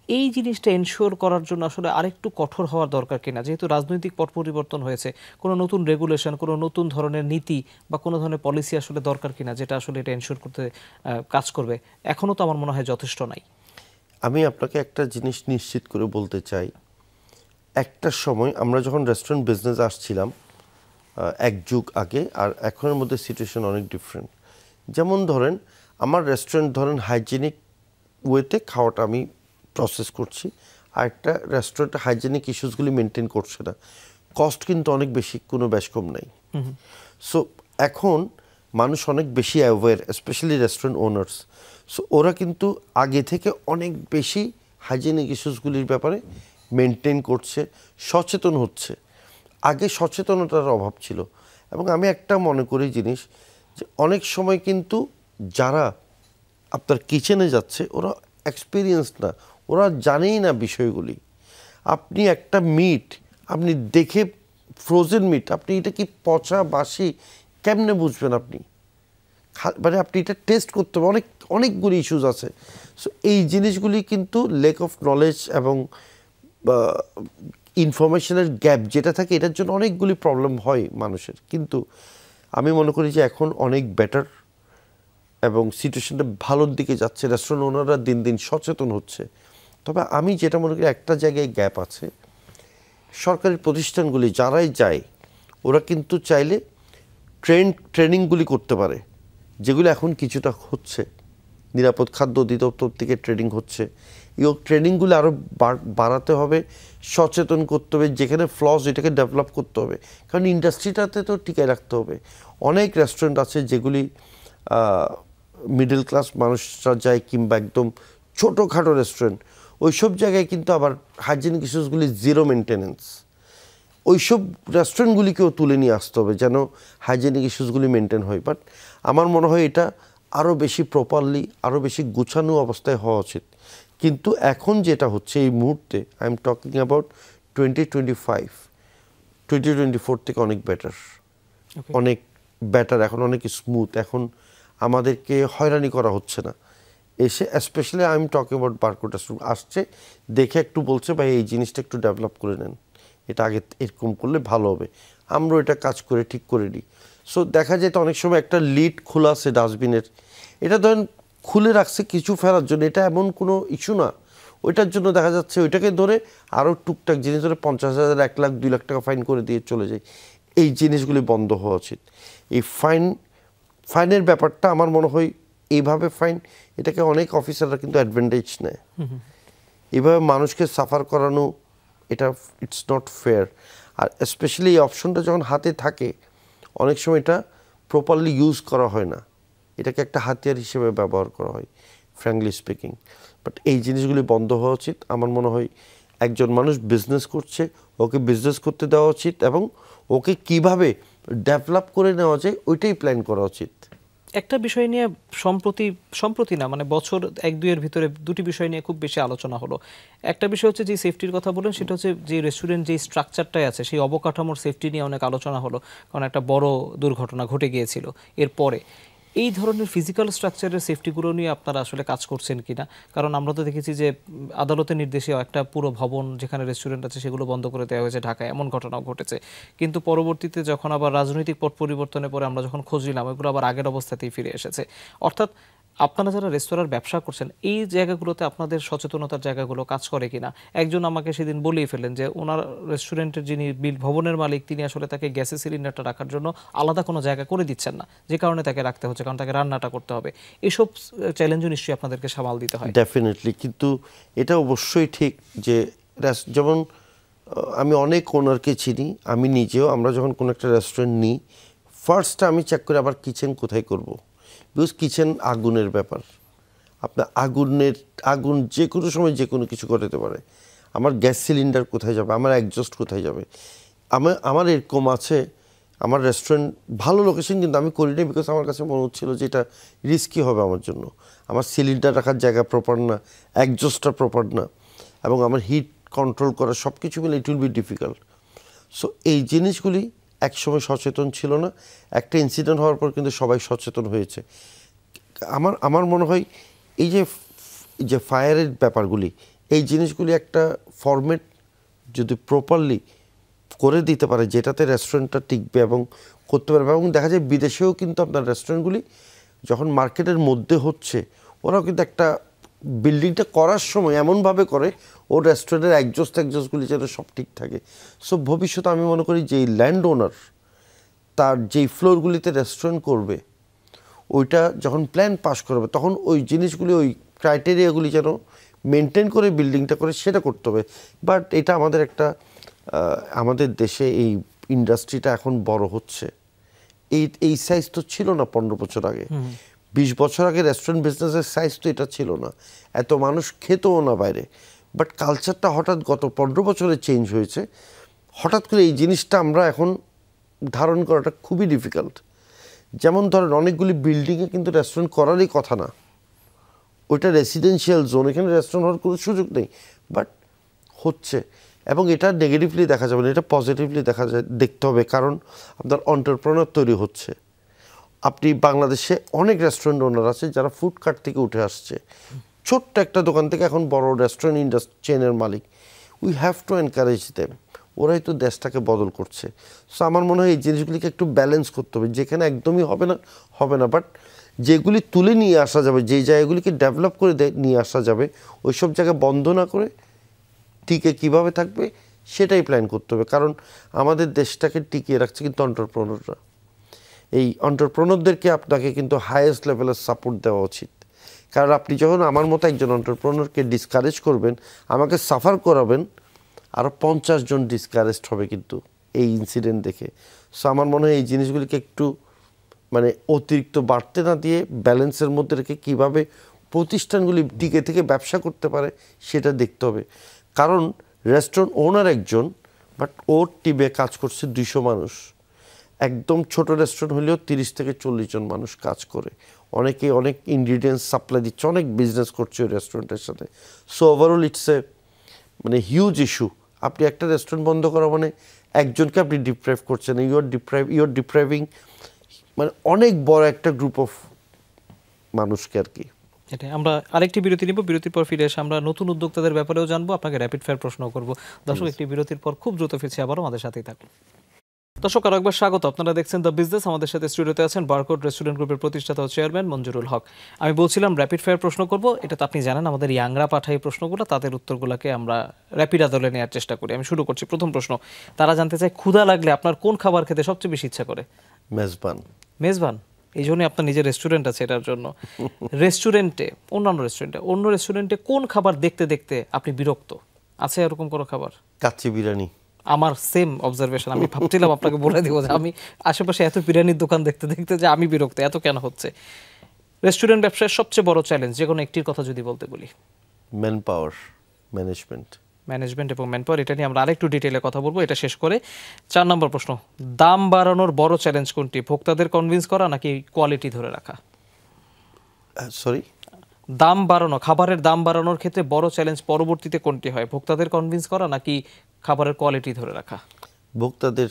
এই জিনিসটা এনশিওর করার জন্য আসলে আরেকটু কঠোর হওয়ার দরকার কিনা, যেহেতু রাজনৈতিক পট পরিবর্তন হয়েছে, কোনো নতুন রেগুলেশন, কোনো নতুন ধরনের নীতি বা কোনো ধরনের পলিসি আসলে দরকার কিনা, যেটা আসলে এটা এনশিওর করতে কাজ করবে? এখনও তো আমার মনে হয় যথেষ্ট নাই। আমি আপনাকে একটা জিনিস নিশ্চিত করে বলতে চাই, একটা সময় আমরা যখন রেস্টুরেন্ট বিজনেস আসছিলাম এক যুগ আগে আর এখনের মধ্যে সিচুয়েশন অনেক ডিফারেন্ট। যেমন ধরেন আমার রেস্টুরেন্ট ধরেন হাইজেনিক ওয়েতে খাওয়াটা আমি প্রসেস করছি, আর একটা রেস্টুরেন্টে হাইজেনিক ইস্যুসগুলি মেনটেন করছে না, কস্ট কিন্তু অনেক বেশি, কোনো বেশ কম নাই। সো এখন মানুষ অনেক বেশি aware, specially restaurant owners. So ওরা কিন্তু আগে থেকে অনেক বেশি হাইজেনিক ইস্যুসগুলির ব্যাপারে মেনটেন করছে, সচেতন হচ্ছে। আগে সচেতনতার অভাব ছিল। এবং আমি একটা মনে করি জিনিস যে অনেক সময় কিন্তু যারা আপনার কিচেনে যাচ্ছে ওরা এক্সপিরিয়েন্স না, ওরা জানেই না বিষয়গুলি। আপনি একটা মিট আপনি দেখে, ফ্রোজেন মিট, আপনি এটা কি পচা বাসি কেমনে বুঝবেন আপনি? মানে আপনি এটা টেস্ট করতে হবে, অনেকগুলি ইস্যুস আছে। সো এই জিনিসগুলি কিন্তু লেক অফ নলেজ এবং ইনফরমেশনের গ্যাপ যেটা থাকে, এটার জন্য অনেকগুলি প্রবলেম হয় মানুষের। কিন্তু আমি মনে করি যে এখন অনেক বেটার এবং সিচুয়েশনটা ভালোর দিকে যাচ্ছে, রেস্টুরেন্ট ওনাররা দিন দিন সচেতন হচ্ছে। তবে আমি যেটা মনে করি একটা জায়গায় গ্যাপ আছে, সরকারি প্রতিষ্ঠানগুলি যারাই যায় ওরা কিন্তু চাইলে ট্রেনিংগুলি করতে পারে, যেগুলো এখন কিছুটা হচ্ছে। নিরাপদ খাদ্য অধিদপ্তর থেকে ট্রেনিং হচ্ছে, এই ট্রেনিংগুলো আরও বাড়াতে হবে, সচেতন করতে হবে, যেখানে ফ্লস এটাকে ডেভেলপ করতে হবে, কারণ ইন্ডাস্ট্রিটাতে তো টিকায় রাখতে হবে। অনেক রেস্টুরেন্ট আছে যেগুলি মিডল ক্লাস মানুষরা যায়, কিংবা একদম ছোটোখাটো রেস্টুরেন্ট, ওইসব জায়গায় কিন্তু আবার হাইজেনিক ইস্যুসগুলি জিরো মেনটেনেন্স। ওইসব রেস্টুরেন্টগুলিকেও তুলে নিয়ে আসতে হবে যেন হাইজেনিক ইস্যুসগুলি মেনটেন হয়। বাট আমার মনে হয় এটা আরও বেশি প্রপারলি, আরও বেশি গুছানো অবস্থায় হওয়া উচিত। কিন্তু এখন যেটা হচ্ছে এই মুহূর্তে, আই এম টকিং অ্যাবাউট 2025, 2024 থেকে অনেক বেটার, অনেক বেটার, এখন অনেক স্মুথ। এখন আমাদেরকে হয়রানি করা হচ্ছে না। এসে specially I am talking about barcode আসছে, দেখে একটু বলছে ভাই এই জিনিসটা একটু ডেভেলপ করে নেন, এটা আগে এরকম করলে ভালো হবে, আমরাও এটা কাজ করে ঠিক করে দিই। সো দেখা যায় তো অনেক সময় একটা লিড খোলা আছে ডাস্টবিনের, এটা ধরেন খুলে রাখছে কিছু ফেলার জন্য, এটা এমন কোনো ইস্যু না। ওইটার জন্য দেখা যাচ্ছে ওইটাকে ধরে আরও টুকটাক জিনিস ধরে 50,000, 1 লাখ, 2 লাখ টাকা ফাইন করে দিয়ে চলে যায়। এই জিনিসগুলি বন্ধ হওয়া উচিত। এই ফাইনের ব্যাপারটা আমার মনে হয় এইভাবে ফাইন, এটাকে অনেক অফিসাররা কিন্তু অ্যাডভান্টেজ নেয়। এইভাবে মানুষকে সাফার করানো, এটা ইটস নট ফেয়ার। আর স্পেশালি এই অপশনটা যখন হাতে থাকে অনেক সময় এটা প্রপারলি ইউজ করা হয় না, এটাকে একটা হাতিয়ার হিসেবে ব্যবহার করা হয়, ফ্র্যাঙ্কলি স্পিকিং। বাট এই জিনিসগুলি বন্ধ হওয়া উচিত। আমার মনে হয় একজন মানুষ বিজনেস করছে, ওকে বিজনেস করতে দেওয়া উচিত এবং ওকে কিভাবে ডেভেলপ করে নেওয়া যায় ওইটাই প্ল্যান করা উচিত। একটা বিষয় নিয়ে সম্প্রতি না, মানে বছর 1-2 ভিতরে দুটি বিষয় নিয়ে খুব বেশি আলোচনা হলো। একটা বিষয় হচ্ছে যে সেফটির কথা বলেন, সেটা হচ্ছে যে রেস্টুরেন্ট যে স্ট্রাকচারটাই আছে সেই অবকাঠামোর সেফটি নিয়ে অনেক আলোচনা হলো, কারণ একটা বড় দুর্ঘটনা ঘটে গিয়েছিল এরপরে। এই ধরনের ফিজিক্যাল স্ট্রাকচারের সেফটিগুলো নিয়ে আপনারা আসলে কাজ করছেন কিনা? কারণ আমরা তো দেখেছি যে আদালতের নির্দেশে একটা পুরো ভবন যেখানে রেস্টুরেন্ট আছে সেগুলো বন্ধ করে দেওয়া হয়েছে ঢাকায়, এমন ঘটনাও ঘটেছে। কিন্তু পরবর্তীতে যখন আবার রাজনৈতিক পট পরিবর্তনের পরে আমরা যখন খোঁজ নিলাম, এগুলো আবার আগের অবস্থাতেই ফিরে এসেছে। অর্থাৎ আপনারা যারা রেস্তোরাঁর ব্যবসা করছেন এই জায়গাগুলোতে আপনাদের সচেতনতার জায়গাগুলো কাজ করে কিনা? একজন আমাকে সেদিন বলেই ফেলেন যে ওনার রেস্টুরেন্টের যিনি ভবনের মালিক তিনি আসলে তাকে গ্যাসের সিলিন্ডারটা রাখার জন্য আলাদা কোনো জায়গা করে দিচ্ছেন না, যে কারণে তাকে রাখতে হচ্ছে, কারণ তাকে রান্নাটা করতে হবে। এসব চ্যালেঞ্জও নিশ্চয়ই আপনাদেরকে সামাল দিতে হয়। ডেফিনেটলি। কিন্তু এটা অবশ্যই ঠিক যে যেমন আমি অনেক ওনারকে চিনি, আমি নিজেও, আমরা যখন কোনো একটা রেস্টুরেন্ট নিই ফার্স্টে আমি চেক করি আবার কিচেন কোথায় করব। বিকজ কিচেন আগুনের ব্যাপার, আপনার আগুন যে কোনো সময় যে কোনো কিছু ঘটাতে পারে। আমার গ্যাস সিলিন্ডার কোথায় যাবে, আমার এক্সস্ট কোথায় যাবে। আমার এরকম আছে, আমার রেস্টুরেন্ট ভালো লোকেশন কিন্তু আমি করিনি, বিকজ আমার কাছে মনে হচ্ছিলো যে এটা রিস্কি হবে আমার জন্য। আমার সিলিন্ডার রাখার জায়গা প্রপার না, এক্সস্টটা প্রপার না, এবং আমার হিট কন্ট্রোল করা সব কিছু মিলে it will be difficult. So এই জিনিসগুলি একসময় সচেতন ছিল না, একটা ইনসিডেন্ট হওয়ার পর কিন্তু সবাই সচেতন হয়েছে। আমার মনে হয় এই যে ফায়ারের ব্যাপারগুলি, এই জিনিসগুলি একটা ফরম্যাট যদি প্রপারলি করে দিতে পারে যেটাতে রেস্টুরেন্টটা টিকবে এবং করতে পারবে। এবং দেখা যায় বিদেশেও কিন্তু আপনার রেস্টুরেন্টগুলি যখন মার্কেটের মধ্যে হচ্ছে ওরাও কিন্তু একটা বিল্ডিংটা করার সময় এমনভাবে করে ওর রেস্টুরেন্টের একজোস্টগুলি যেন সব ঠিক থাকে। সো ভবিষ্যতে আমি মনে করি যে ল্যান্ড ওনার তার যেই ফ্লোরগুলিতে রেস্টুরেন্ট করবে ওইটা যখন প্ল্যান পাস করবে তখন ওই জিনিসগুলি ওই ক্রাইটেরিয়াগুলি যেন মেনটেন করে বিল্ডিংটা করে সেটা করতে হবে। বাট এটা আমাদের একটা আমাদের দেশে এই ইন্ডাস্ট্রিটা এখন বড় হচ্ছে, এই সাইজ তো ছিল না 15 বছর আগে, 20 বছর আগে রেস্টুরেন্ট বিজনেসের সাইজ তো এটা ছিল না, এত মানুষ খেতেও না বাইরে। বাট কালচারটা হঠাৎ গত 15 বছরে চেঞ্জ হয়েছে। হঠাৎ করে এই জিনিসটা আমরা এখন ধারণ করাটা খুবই ডিফিকাল্ট। যেমন ধরেন অনেকগুলি বিল্ডিংয়ে কিন্তু রেস্টুরেন্ট করারই কথা না, ওইটা রেসিডেন্সিয়াল জোন, এখানে রেস্টুরেন্ট হওয়ার কোনো সুযোগ নেই, বাট হচ্ছে। এবং এটা নেগেটিভলি দেখা যাবে না, এটা পজিটিভলি দেখতে হবে, কারণ আপনার এন্টারপ্রেনার তৈরি হচ্ছে। আপনি বাংলাদেশে অনেক রেস্টুরেন্ট ওনার আছে যারা ফুড কার্ট থেকে উঠে আসছে, ছোট্ট একটা দোকান থেকে এখন বড় রেস্টুরেন্ট ইন্ডাস্ট্রি চেনের মালিক। We have to encourage them, ওরাই তো দেশটাকে বদল করছে। সো আমার মনে হয় এই জিনিসগুলিকে একটু ব্যালেন্স করতে হবে, যেখানে একদমই হবে না, বাট যেগুলি তুলে নিয়ে আসা যাবে, যেই জায়গাগুলিকে ডেভেলপ করে নিয়ে আসা যাবে, ওই সব জায়গা বন্ধ না করে টিকে কীভাবে থাকবে সেটাই প্ল্যান করতে হবে। কারণ আমাদের দেশটাকে টিকিয়ে রাখছে কিন্তু এন্টারপ্রেনাররা। এই এন্টারপ্রেনারদেরকে আপনাকে কিন্তু হাইয়েস্ট লেভেলের সাপোর্ট দেওয়া উচিত। কারণ আপনি যখন আমার মতো একজন এন্টারপ্রেনারকে ডিসকারেজ করবেন, আমাকে সাফার করাবেন, আরও 50 জন ডিসকারেজড হবে কিন্তু এই ইনসিডেন্ট দেখে। সো আমার মনে হয় এই জিনিসগুলিকে একটু মানে অতিরিক্ত বাড়তে না দিয়ে ব্যালেন্সের মধ্যে রেখে কীভাবে প্রতিষ্ঠানগুলি টিকে থেকে ব্যবসা করতে পারে সেটা দেখতে হবে। কারণ রেস্টুরেন্ট ওনার একজন, বাট ওর টিমে কাজ করছে 200 মানুষ। একদম ছোট রেস্টুরেন্ট হলেও 30 থেকে 40 জন মানুষ কাজ করে, অনেকে অনেক ইনগ্রিডিয়েন্টস সাপ্লাই দিচ্ছে, অনেক বিজনেস করছে ওই রেস্টুরেন্টের সাথে। সো ওভারঅল ইটস এ মানে হিউজ ইস্যু। আপনি একটা রেস্টুরেন্ট বন্ধ করা মানে একজনকে আপনি ডিপ্রাইভ করছেন, ইউর ডিপ্রাইভিং মানে অনেক বড় একটা গ্রুপ অফ মানুষকে আর কি। এটাই। আমরা আরেকটি বিরতি নিব, বিরতির পর ফিরে এসে আমরা নতুন উদ্যোক্তাদের ব্যাপারেও জানবো, আপনাকে র্যাপিড ফায়ার প্রশ্ন করব। দর্শক, একটি বিরতির পর খুব দ্রুত ফিরছি আবারও, আমাদের সাথেই থাকুন। দর্শক, আরো একবার স্বাগত। আপনারা দেখছেন দ্য বিজনেস। আমাদের সাথে স্টুডিওতে আছেন বারকোড রেস্টুরেন্ট গ্রুপের প্রতিষ্ঠাতা ও চেয়ারম্যান মঞ্জুরুল হক। আমি বলছিলাম র্যাপিড ফায়ার প্রশ্ন করব, এটা তো আপনি জানেন, আমাদের ইয়াংরা পাঠাই প্রশ্নগুলো, তাদের উত্তরগুলোকে আমরা র্যাপিড আদলে নেওয়ার চেষ্টা করি। আমি শুরু করছি। প্রথম প্রশ্ন, তারা জানতে চায় ক্ষুধা লাগলে আপনার কোন খাবার খেতে সবচেয়ে বেশি ইচ্ছা করে? মেজবান। মেজবান? এই জন্যই আপনার নিজের রেস্টুরেন্ট আছে এটার জন্য। রেস্টুরেন্টে, অন্য রেস্টুরেন্টে কোন খাবার দেখতে দেখতে আপনি বিরক্ত? আছে এরকম কোনো খাবার? কাচ্চি বিরিয়ানি। আমার সেম অবজারভেশন। আমি ভাবছিলাম আপনাকে বলে দিব যে আমি আশেপাশে এত বিরিয়ানির দোকান দেখতে দেখতে যে আমি বিরক্ত, এত কেন হচ্ছে। রেস্টুরেন্ট ব্যবসায় সবচেয়ে বড় চ্যালেঞ্জ যে কোনো একটির কথা যদি বলতে বলি? ম্যান পাওয়ার, ম্যানেজমেন্ট এবং ম্যান পাওয়ার। এটা নিয়ে আমরা আরেকটু ডিটেইলে কথা বলবো, এটা শেষ করে 4 নম্বর প্রশ্ন, দাম বাড়ানোর বড় চ্যালেঞ্জ কোনটি? ভোক্তাদের কনভিন্স করা নাকি কোয়ালিটি ধরে রাখা? সরি, দাম বাড়ানো, খাবারের দাম বাড়ানোর ক্ষেত্রে বড় চ্যালেঞ্জ পরবর্তীতে কোনটি হয়? ভোক্তাদের কনভিন্স করা নাকি খাবারের কোয়ালিটি ধরে রাখা? ভোক্তাদের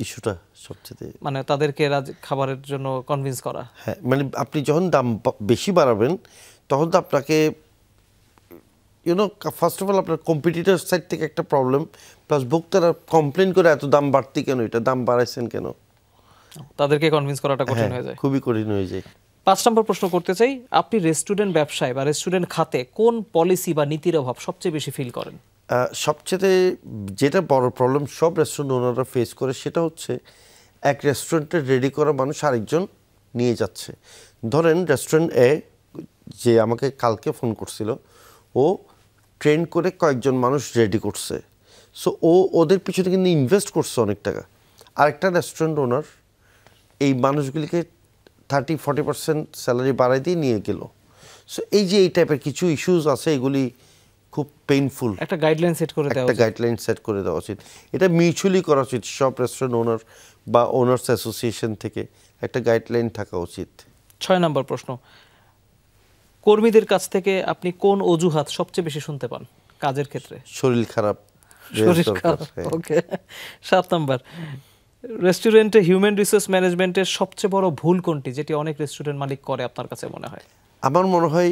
ইস্যুটা সবচেয়ে, মানে তাদেরকে খাবারের জন্য কনভিন্স করা। হ্যাঁ, মানে আপনি যখন দাম বেশি বাড়াবেন তখন তো আপনাকে ফার্স্ট অফ অল আপনার কম্পিটিটর সাইড থেকে একটা প্রবলেম, প্লাস ভোক্তারা কমপ্লেন করে এত দাম বাড়তি কেন, এটা দাম বাড়াইছেন কেন, তাদেরকে কনভিন্স করাটা কঠিন হয়ে যায়, খুবই কঠিন হয়ে যায়। 5 নম্বর প্রশ্ন করতে চাই, আপনি রেস্টুরেন্ট ব্যবসায় বা রেস্টুরেন্ট খাতে কোন পলিসি বা নীতির অভাব সবচেয়ে বেশি ফিল করেন? সবচেয়ে যেটা বড় প্রবলেম সব রেস্টুরেন্ট ওনাররা ফেস করে সেটা হচ্ছে এক রেস্টুরেন্টে রেডি করা মানুষ আরেকজন নিয়ে যাচ্ছে। ধরেন রেস্টুরেন্ট এ যে আমাকে কালকে ফোন করছিল, ও ট্রেন করে কয়েকজন মানুষ রেডি করছে। সো ওদের পিছনে কিন্তু ইনভেস্ট করছে অনেক টাকা। আরেকটা রেস্টুরেন্ট ওনার এই মানুষগুলিকে 30-40% স্যালারি বাড়াই দিয়ে নিয়ে গেল। সো এই যে এই টাইপের কিছু ইস্যুস আছে, এগুলি খুব পেইনফুল। একটা গাইডলাইন সেট করে দেওয়া, একটা গাইডলাইন সেট করে দেওয়া উচিত। এটা মিউচুয়ালি করা উচিত, সব রেস্টুরেন্ট ওনার বা ওনার্স অ্যাসোসিয়েশন থেকে একটা গাইডলাইন থাকা উচিত। 6 নম্বর প্রশ্ন, কর্মীদের কাছ থেকে আপনি কোন অজুহাত সবচেয়ে বেশি শুনতে পান কাজের ক্ষেত্রে? শরীর খারাপ। ওকে। 7 নম্বর, রেস্টুরেন্টে হিউম্যান রিসোর্স ম্যানেজমেন্টের সবচেয়ে বড় ভুল কোনটি, যেটি অনেক রেস্টুরেন্ট মালিক করে আপনার কাছে মনে হয়? আমার মনে হয়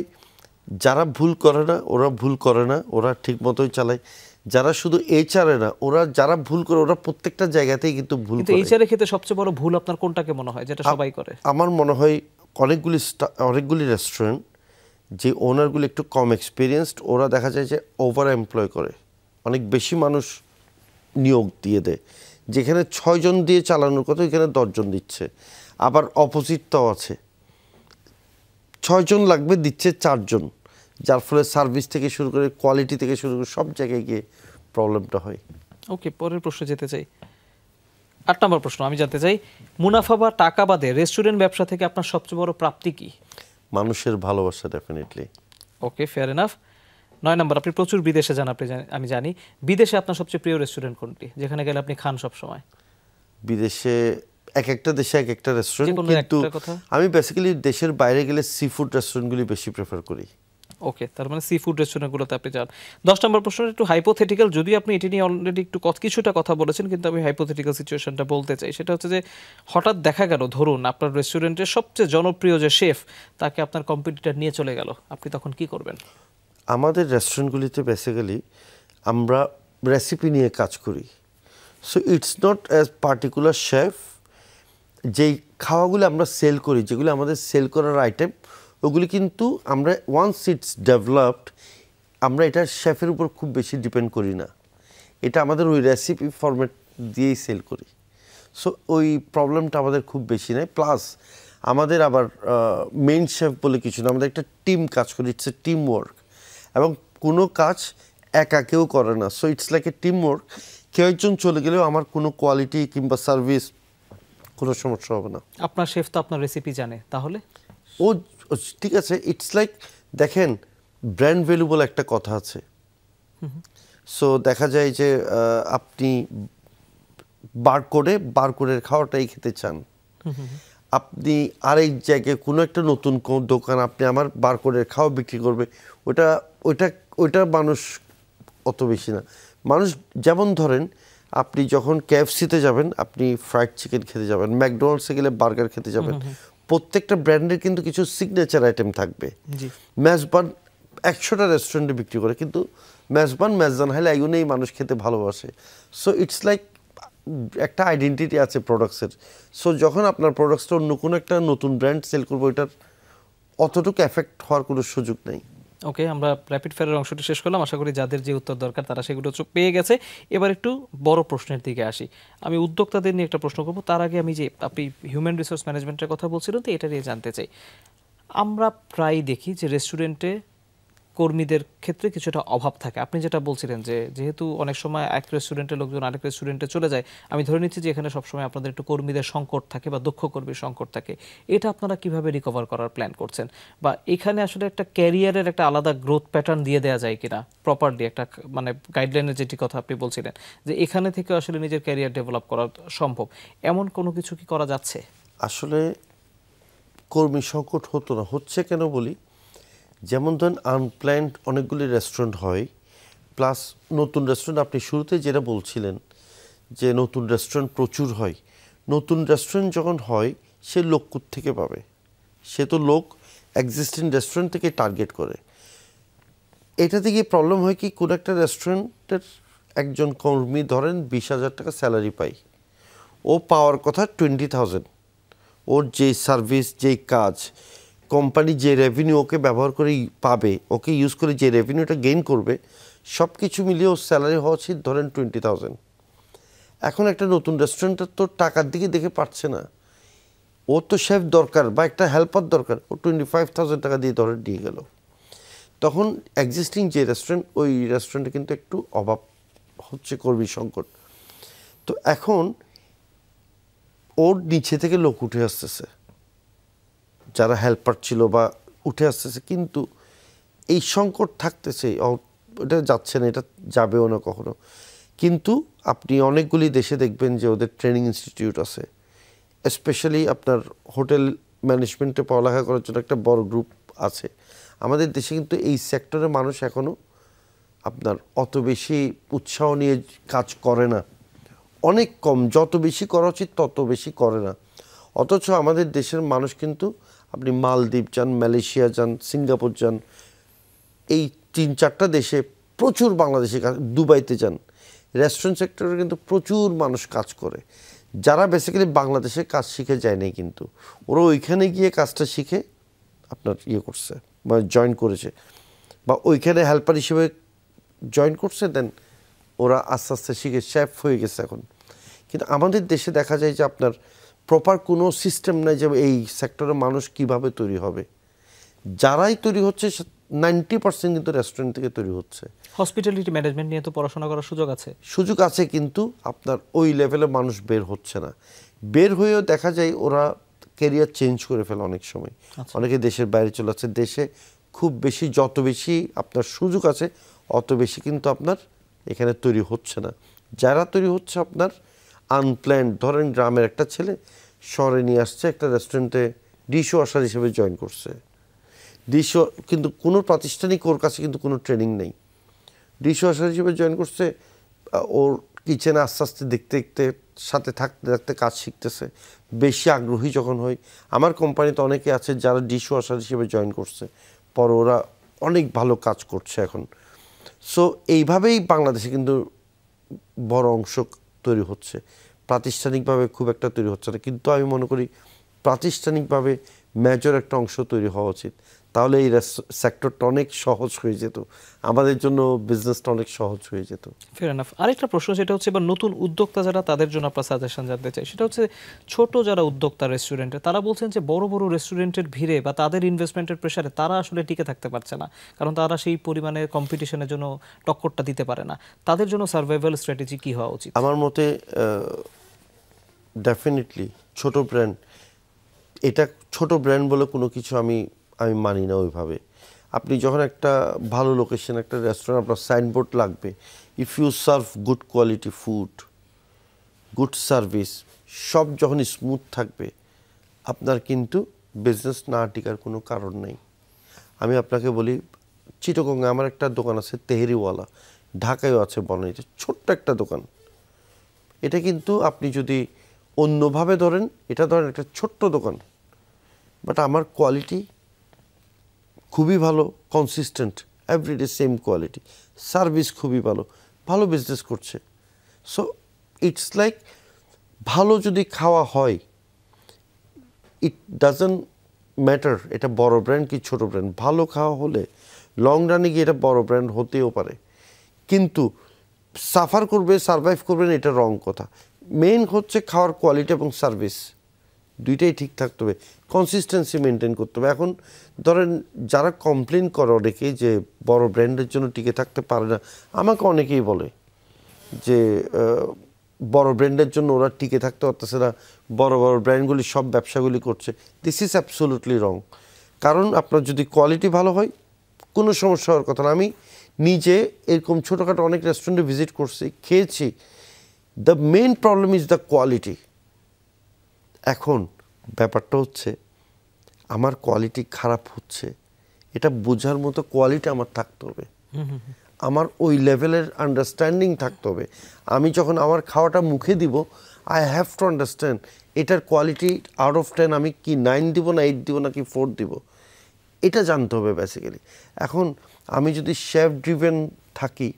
যারা ভুল করে না ওরা ভুল করে না, ওরা ঠিক মতোই চালায়। যারা শুধু এইচআরে না, যারা ভুল করে ওরা প্রত্যেকটা জায়গাতেই কিন্তু ভুল করে। এইচআরের ক্ষেত্রে সবচেয়ে বড় ভুল আপনার কোনটাকে মনে হয়, যেটা সবাই করে? আমার মনে হয় অনেকগুলি রেস্টুরেন্ট যে ওনারগুলো একটু কম এক্সপিরিয়েন্সড, ওরা দেখা যায় যে ওভার এমপ্লয় করে, অনেক বেশি মানুষ নিয়োগ দিয়ে দেয়। যেখানে 6 জন দিয়ে চালানোর কথা এখানে 10 জন দিচ্ছে। আবার অপোজিটটাও আছে, 6 জন লাগবে, দিচ্ছে 4 জন, যার ফলে সার্ভিস থেকে শুরু করে কোয়ালিটি থেকে শুরু করে সব জায়গায় গিয়ে প্রবলেমটা হয়। ওকে, পরের প্রশ্নে যেতে চাই। 8 নম্বর প্রশ্ন আমি জানতে চাই, মুনাফা বা টাকা বাদে রেস্টুরেন্ট ব্যবসা থেকে আপনার সবচেয়ে বড় প্রাপ্তি কি? মানুষের ভালোবাসা, ডেফিনেটলি। ওকে, ফেয়ার এনাফ। 9 নম্বর, আপনি প্রচুর বিদেশে যান, আমি জানি। বিদেশে আপনার সবচেয়ে প্রিয় রেস্টুরেন্ট কোনটি, যেখানে গেলে আপনি খান সব সময়? বিদেশে এক একটা দেশে এক একটা রেস্টুরেন্ট, কিন্তু আমি বেসিক্যালি দেশের বাইরে গেলে সি ফুড রেস্টুরেন্টগুলি বেশি প্রেফার করি। ওকে, তার মানে সি ফুড রেস্টুরেন্টগুলোতে আপনি যান। 10 নম্বর প্রশ্ন একটু হাইপোথেটিক্যাল, যদিও আপনি এটি নিয়ে অলরেডি একটু কিছুটা কথা বলেছেন, কিন্তু আমি হাইপোথেটিক্যাল সিচুয়েশনটা বলতে চাই। সেটা হচ্ছে যে হঠাৎ দেখা গেল, ধরুন আপনার রেস্টুরেন্টের সবচেয়ে জনপ্রিয় যে শেফ, তাকে আপনার কম্পিটিটর নিয়ে চলে গেল, আপনি তখন কি করবেন? আমাদের রেস্টুরেন্টগুলিতে বেসিক্যালি আমরা রেসিপি নিয়ে কাজ করি। So it's not as particular chef. যেই খাওয়াগুলো আমরা সেল করি, যেগুলো আমাদের সেল করার আইটেম, ওগুলি কিন্তু আমরা ওয়ান্স ইটস ডেভেলপড, আমরা এটা শেফের উপর খুব বেশি ডিপেন্ড করি না। এটা আমাদের ওই রেসিপি ফরম্যাট দিয়েই সেল করি। সো ওই প্রবলেমটা আমাদের খুব বেশি নেই। প্লাস আমাদের আবার মেইন শেফ বলে কিছু না, আমাদের একটা টিম কাজ করি, ইটস এ টিম ওয়ার্ক, এবং কোনো কাজ একা কেউ করে না। So it's like a team work. কেউ একজন চলে গেলেও আমার কোনো কোয়ালিটি কিংবা সার্ভিস কোনো সমস্যা হবে না। আপনার শেফ তো আপনার রেসিপি জানে, তাহলে ও ঠিক আছে। ইটস লাইক, দেখেন, ব্র্যান্ড ভ্যালু বলে একটা কথা আছে। সো দেখা যায় যে আপনি বারকোডের খাওয়াটাই খেতে চান, আপনি আরেক জায়গায় কোনো একটা নতুন দোকান আপনি আমার বারকোডের খাওয়া বিক্রি করবে, ওটা ওইটা ওইটা মানুষ অত বেশি না। মানুষ যেমন ধরেন, আপনি যখন KFC-তে যাবেন, আপনি ফ্রাইড চিকেন খেতে যাবেন, ম্যাকডোনাল্ডসে গেলে বার্গার খেতে যাবেন, প্রত্যেকটা ব্র্যান্ডের কিন্তু কিছু সিগনেচার আইটেম থাকবে। মেজবান 100টা রেস্টুরেন্টে বিক্রি করে, কিন্তু মেজবান হাইলে এগুলোই মানুষ খেতে ভালোবাসে। সো ইটস লাইক একটা আইডেন্টিটি আছে প্রোডাক্টসের। সো যখন আপনার প্রোডাক্টসটা অন্য কোনো একটা নতুন ব্র্যান্ড সেল করবো, ওইটার অতটুকু এফেক্ট হওয়ার কোনো সুযোগ নেই। ওকে, আমরা র্যাপিড ফায়ারের অংশটি শেষ করলাম। আশা করি যাদের যে উত্তর দরকার তারা সেগুলো পেয়ে গেছে। এবার একটু বড় প্রশ্নের দিকে আসি। আমি উদ্যোক্তাদের নিয়ে একটা প্রশ্ন করব। তার আগে আমি যে আপনি হিউম্যান রিসোর্স ম্যানেজমেন্টের কথা বলছিলেন, তো এটা নিয়ে জানতে চাই। আমরা প্রায় দেখি যে রেস্টুরেন্টে কর্মীদের ক্ষেত্রে কিছুটা অভাব থাকে। আপনি যেটা বলছিলেন যে যেহেতু অনেক সময় এক রেস্টুরেন্টের লোকজন আরেক রেস্টুরেন্টে চলে যায়, আমি ধরে নিচ্ছি যে এখানে সবসময় আপনাদের একটু কর্মীদের সংকট থাকে বা দক্ষ কর্মীর সংকট থাকে। এটা আপনারা কিভাবে রিকভার করার প্ল্যান করছেন, বা এখানে আসলে একটা ক্যারিয়ারের একটা আলাদা গ্রোথ প্যাটার্ন দিয়ে দেওয়া যায় কিনা প্রপারলি, একটা মানে গাইডলাইনের যেটি কথা আপনি বলছিলেন যে এখানে থেকে আসলে নিজের ক্যারিয়ার ডেভেলপ করা সম্ভব, এমন কোনো কিছু কি করা যাচ্ছে? আসলে কর্মী সংকট হতো না, হচ্ছে কেন বলি। যেমন ধরেন আনপ্ল্যান্ড অনেকগুলি রেস্টুরেন্ট হয়, প্লাস নতুন রেস্টুরেন্ট, আপনি শুরুতে যেটা বলছিলেন যে নতুন রেস্টুরেন্ট প্রচুর হয়। নতুন রেস্টুরেন্ট যখন হয়, সে লোক থেকে পাবে? সে তো লোক এক্সিস্টিং রেস্টুরেন্ট থেকে টার্গেট করে। এটা থেকে প্রবলেম হয় কি, কোনো একটা রেস্টুরেন্টের একজন কর্মী ধরেন 20,000 টাকা স্যালারি পায়, ও পাওয়ার কথা 20,000। ওর যেই সার্ভিস, যেই কাজ, কোম্পানি যে রেভিনিউ ওকে ব্যবহার করে পাবে, ওকে ইউজ করে যে রেভিনিউটা গেইন করবে, সব কিছু মিলিয়ে ওর স্যালারি হওয়া উচিত ধরেন 20,000। এখন একটা নতুন রেস্টুরেন্টের তো টাকার দিকে দেখে পাচ্ছে না, ও তো শেফ দরকার বা একটা হেল্পার দরকার, ও 25,000 টাকা দিয়ে ধরে দিয়ে গেল। তখন এক্সিস্টিং যে রেস্টুরেন্ট, ওই রেস্টুরেন্টে কিন্তু একটু অভাব হচ্ছে, কর্মী সংকট। তো এখন ওর নিচে থেকে লোক উঠে আসতেছে, যারা হেল্পার ছিল বা উঠে আসতেছে, কিন্তু এই সংকট থাকতেছে, এটা যাচ্ছে না, এটা যাবেও না কখনো। কিন্তু আপনি অনেকগুলি দেশে দেখবেন যে ওদের ট্রেনিং ইনস্টিটিউট আছে, স্পেশালি আপনার হোটেল ম্যানেজমেন্টে পড়ালেখা করার জন্য একটা বড় গ্রুপ আছে। আমাদের দেশে কিন্তু এই সেক্টরে মানুষ এখনও আপনার অত বেশি উৎসাহ নিয়ে কাজ করে না, অনেক কম। যত বেশি করা উচিত তত বেশি করে না। অথচ আমাদের দেশের মানুষ কিন্তু, আপনি মালদ্বীপ যান, মালয়েশিয়া যান, সিঙ্গাপুর যান, এই 3-4টা দেশে প্রচুর বাংলাদেশি, দুবাইতে যান, রেস্টুরেন্ট সেক্টরে কিন্তু প্রচুর মানুষ কাজ করে, যারা বেসিক্যালি বাংলাদেশে কাজ শিখে যায় নাই, কিন্তু ওরা ওইখানে গিয়ে কাজটা শিখে আপনার করছে। বা জয়েন করেছে বা ওইখানে হেল্পার হিসেবে জয়েন করছে, দেন ওরা আস্তে আস্তে শিখে শেফ হয়ে গেছে এখন। কিন্তু আমাদের দেশে দেখা যায় যে আপনার প্রপার কোনো সিস্টেম নাই যে এই সেক্টরে মানুষ কিভাবে তৈরি হবে। যারাই তৈরি হচ্ছে 90% কিন্তু রেস্টুরেন্ট থেকে তৈরি হচ্ছে। হসপিটালিটি ম্যানেজমেন্ট নিয়ে তো পড়াশোনা করার সুযোগ আছে, সুযোগ আছে, কিন্তু আপনার ওই লেভেলে মানুষ বের হচ্ছে না। বের হয়েও দেখা যায় ওরা ক্যারিয়ার চেঞ্জ করে ফেলে অনেক সময়। অনেকে দেশের বাইরে চলে যাচ্ছে। দেশে খুব বেশি, যত বেশি আপনার সুযোগ আছে অত বেশি কিন্তু আপনার এখানে তৈরি হচ্ছে না। যারা তৈরি হচ্ছে আপনার আনপ্ল্যান্ড, ধরেন গ্রামের একটা ছেলে শহরে নিয়ে আসছে, একটা রেস্টুরেন্টে ডিশ ওয়াশার হিসেবে জয়েন করছে। কিন্তু কোনো প্রাতিষ্ঠানিক ওর কাছে কিন্তু কোনো ট্রেনিং নেই। ডিশ ওয়াশার হিসেবে জয়েন করছে, ওর কিচেনে আস্তে আস্তে দেখতে দেখতে সাথে থাকতে থাকতে কাজ শিখতেছে। বেশি আগ্রহী যখন হয়, আমার কোম্পানিতে অনেকে আছে যারা ডিশ ওয়াশার হিসেবে জয়েন করছে, পরে ওরা অনেক ভালো কাজ করছে এখন। সো এইভাবেই বাংলাদেশে কিন্তু বড় অংশ তৈরি হচ্ছে। প্রাতিষ্ঠানিকভাবে খুব একটা তৈরি হচ্ছে না, কিন্তু আমি মনে করি প্রাতিষ্ঠানিকভাবে মেজর একটা অংশ তৈরি হওয়া উচিত। তাহলে এই সেক্টরটা অনেক সহজ হয়ে যেত, আমাদের জন্য বিজনেসটা অনেক সহজ হয়ে যেত। Fair enough. আরেকটা প্রশ্ন, সেটা হচ্ছে এবার নতুন উদ্যোক্তা যারা, তাদের জন্য আপনার সাজেশন জানতে চাই। সেটা হচ্ছে ছোট যারা উদ্যোক্তা রেস্টুরেন্টে, তারা বলছেন যে বড় বড় রেস্টুরেন্টের ভিড়ে বা তাদের ইনভেস্টমেন্টের প্রেসারে তারা আসলে টিকে থাকতে পারছে না, কারণ তারা সেই পরিমাণে কম্পিটিশনের জন্য টক্করটা দিতে পারে না। তাদের জন্য সার্ভাইভাল স্ট্র্যাটেজি কি হওয়া উচিত? আমার মতে ডেফিনেটলি ছোট ব্র্যান্ড, এটা ছোট ব্র্যান্ড বলে কোনো কিছু আমি মানি না ওইভাবে। আপনি যখন একটা ভালো লোকেশন, একটা রেস্টুরেন্ট, আপনার সাইনবোর্ড লাগবে, if you serve good quality food, good service, সব যখন স্মুথ থাকবে, আপনার কিন্তু বিজনেস না টিকার কোনো কারণ নেই। আমি আপনাকে বলি, চিটাগংয়ে আমার একটা দোকান আছে তেহেরিওয়ালা, ঢাকায়ও আছে বনানীতে, ছোট্ট একটা দোকান। এটা কিন্তু আপনি যদি অন্যভাবে ধরেন, এটা ধরেন একটা ছোট্ট দোকান, বাট আমার কোয়ালিটি খুবই ভালো, consistent, everyday same quality, service খুবই ভালো, ভালো বিজনেস করছে। সো ইটস লাইক, ভালো যদি খাওয়া হয়, ইট ডাজন্ট ম্যাটার এটা বড় ব্র্যান্ড কি ছোট ব্র্যান্ড। ভালো খাওয়া হলে লং রানে গিয়ে এটা বড় ব্র্যান্ড হতেও পারে, কিন্তু সাফার করবে, সারভাইভ করবেন, এটা রং কথা। মেইন হচ্ছে খাওয়ার কোয়ালিটি এবং সার্ভিস দুইটাই ঠিক থাকতে হবে, কনসিস্টেন্সি মেনটেন করতে হবে। এখন ধরেন যারা কমপ্লেন করে অনেকে যে বড় ব্র্যান্ডের জন্য টিকে থাকতে পারে না, আমাকে অনেকেই বলে যে বড় ব্র্যান্ডের জন্য ওরা টিকে থাকতে পারতেছে না, বড় বড় ব্র্যান্ডগুলি সব ব্যবসাগুলি করছে। দিস ইজ অ্যাবসোলুটলি রং। কারণ আপনার যদি কোয়ালিটি ভালো হয়, কোনো সমস্যা হওয়ার কথা না। আমি নিজে এরকম ছোটোখাটো অনেক রেস্টুরেন্টে ভিজিট করছি, খেয়েছি। The main problem is the quality. এখন ব্যাপারটা হচ্ছে আমার কোয়ালিটি খারাপ হচ্ছে, এটা বোঝার মতো কোয়ালিটি আমার থাকতে হবে, আমার ওই লেভেলের আন্ডারস্ট্যান্ডিং থাকতে হবে। আমি যখন আমার খাওয়াটা মুখে দিব, আই হ্যাভ টু আন্ডারস্ট্যান্ড এটার কোয়ালিটি আউট অফ 10 আমি কি 9 দিব না 8 দিব নাকি 4 দিব, এটা জানতে হবে বেসিক্যালি। এখন আমি যদি শেফ ড্রিভেন থাকি,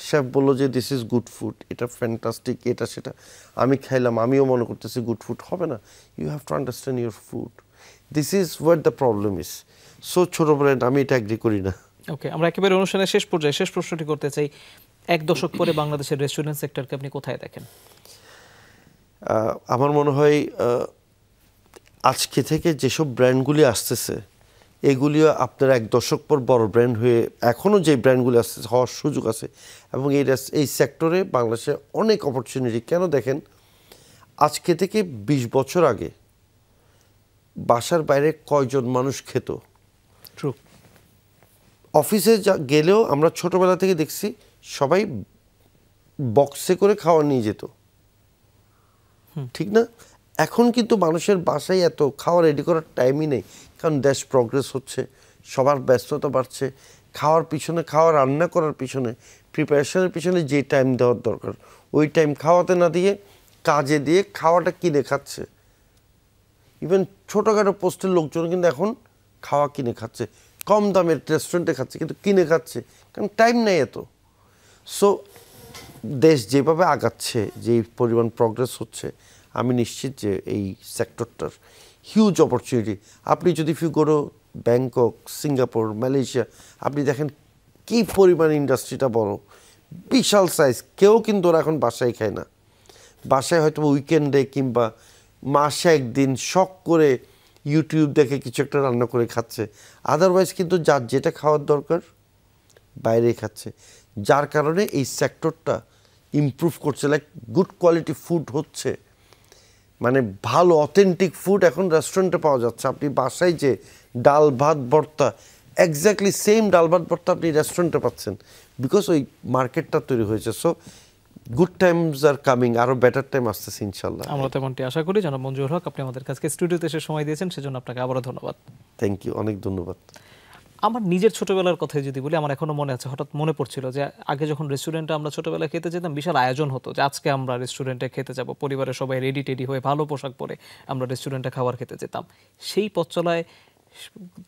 শেফ বললো যে দিস ইজ গুড ফুড, এটা ফ্যান্টাস্টিক, এটা সেটা, আমি খাইলাম, আমিও মনে করতেছি গুড ফুড, হবে না। You have to understand your food, this is what the problem is. So ছোটো ব্র্যান্ড, আমি এটা এগ্রি করি না। ওকে, আমরা একেবারে অনুষ্ঠানের শেষ পর্যায়ে শেষ প্রশ্নটি করতে চাই। এক দশক পরে বাংলাদেশের রেস্টুরেন্ট সেক্টরকে আপনি কোথায় দেখেন? আমার মনে হয় আজকে থেকে যেসব ব্র্যান্ডগুলি আসতেছে, এগুলিও আপনার এক দশক পর বড় ব্র্যান্ড হয়ে, এখনও যে ব্র্যান্ডগুলি আসতেছে হওয়ার সুযোগ আছে। এবং এই সেক্টরে বাংলাদেশে অনেক অপরচুনিটি। কেন দেখেন, আজকে থেকে 20 বছর আগে বাসার বাইরে কয়জন মানুষ খেত? ট্রু। অফিসে গেলেও আমরা ছোটবেলা থেকে দেখছি সবাই বক্সে করে খাওয়া নিয়ে যেত, ঠিক না? এখন কিন্তু মানুষের বাসায় এত খাওয়া রেডি করার টাইমই নেই, কারণ দেশ প্রগ্রেস হচ্ছে, সবার ব্যস্ততা বাড়ছে। খাওয়ার পিছনে, খাওয়া রান্না করার পিছনে, প্রিপারেশনের পিছনে যে টাইম দেওয়ার দরকার, ওই টাইম খাওয়াতে না দিয়ে কাজে দিয়ে খাওয়াটা কিনে খাচ্ছে। ইভেন ছোটোখাটো পোস্টের লোকজন কিন্তু এখন খাওয়া কিনে খাচ্ছে, কম দামের রেস্টুরেন্টে খাচ্ছে, কিন্তু কিনে খাচ্ছে, কারণ টাইম নেই এত। সো দেশ যেভাবে আগাচ্ছে, যে পরিমাণ প্রগ্রেস হচ্ছে, আমি নিশ্চিত যে এই সেক্টরটার হিউজ অপরচুনিটি। আপনি যদি if you go to Bangkok, Singapore, Malaysia, আপনি দেখেন কি পরিমাণ ইন্ডাস্ট্রিটা বড়, বিশাল সাইজ। কেউ কিন্তু ওরা এখন বাসায় খায় না, বাসায় হয়তো উইকেন্ডে কিংবা মাসে একদিন শখ করে ইউটিউব দেখে কিছু একটা রান্না করে খাচ্ছে। আদারওয়াইজ কিন্তু যার যেটা খাওয়ার দরকার বাইরে খাচ্ছে, যার কারণে এই সেক্টরটা ইমপ্রুভ করছে। লাইক গুড কোয়ালিটি ফুড হচ্ছে, মানে ভালো অথেন্টিক ফুড এখন রেস্টুরেন্টে পাওয়া যাচ্ছে। আপনি বাসায় যে ডাল ভাত ভর্তা, এক্স্যাক্টলি সেম ডাল ভাত ভর্তা আপনি রেস্টুরেন্টে পাচ্ছেন, বিকজ ওই মার্কেটটা তৈরি হয়েছে। So good Times are coming, আরও বেটার টাইম আসতেছে ইনশাল্লাহ। আমরা তেমনটি আশা করি। জনাব মঞ্জুর হক, আপনি আমাদের কাছে স্টুডিওতে এসে সময় দিয়েছেন, সেজন্য আপনাকে আবারও ধন্যবাদ। থ্যাংক ইউ, অনেক ধন্যবাদ। আমার নিজের ছোটবেলার কথাই যদি বলি, আমার এখনো মনে আছে, হঠাৎ মনে পড়ছিল যে আগে যখন রেস্টুরেন্টে আমরা ছোটবেলায় খেতে যেতাম, বিশাল আয়োজন হতো যে আজকে আমরা রেস্টুরেন্টে খেতে যাব, পরিবারের সবাই রেডি টেডি হয়ে ভালো পোশাক পরে আমরা রেস্টুরেন্টে খাবার খেতে যেতাম। সেই পথ চলায়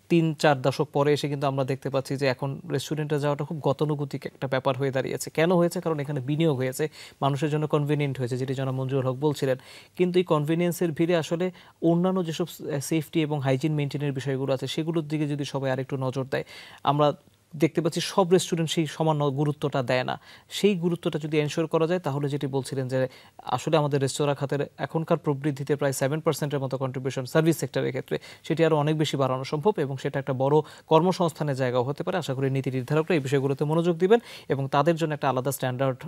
3-4 দশক পরে এসে কিন্তু আমরা দেখতে পাচ্ছি যে এখন রেস্টুরেন্টে যাওয়াটা খুব গতানুগতিক একটা ব্যাপার হয়ে দাঁড়িয়েছে। কেন হয়েছে? কারণ এখানে বিনিয়োগ হয়েছে, মানুষের জন্য কনভিনিয়েন্ট হয়েছে, যেটি জনাব মঞ্জুর হক বলছিলেন। কিন্তু এই কনভিনিয়েন্সের ভিড়ে আসলে অন্যান্য যেসব সেফটি এবং হাইজিন মেনটেনের বিষয়গুলো আছে, সেগুলোর দিকে যদি সবাই আরেকটু নজর দেয়, আমরা দেখতে পাচ্ছি সব রেস্টুরেন্ট সেই সমান গুরুত্বটা দেয় না। সেই গুরুত্বটা যদি এনশিওর করা যায়, তাহলে যেটি বলছিলেন যে আসলে আমাদের রেস্তোরাঁ খাতের এখনকার প্রবৃদ্ধিতে প্রায় 7%-এর মতো কন্ট্রিবিউশন সার্ভিস সেক্টরের ক্ষেত্রে, সেটি আরও অনেক বেশি বাড়ানো সম্ভব এবং সেটা একটা বড় কর্মসংস্থানের জায়গাও হতে পারে। আশা করি নীতি নির্ধারকরা এই বিষয়গুলোতে মনোযোগ দিবেন এবং তাদের জন্য একটা আলাদা স্ট্যান্ডার্ড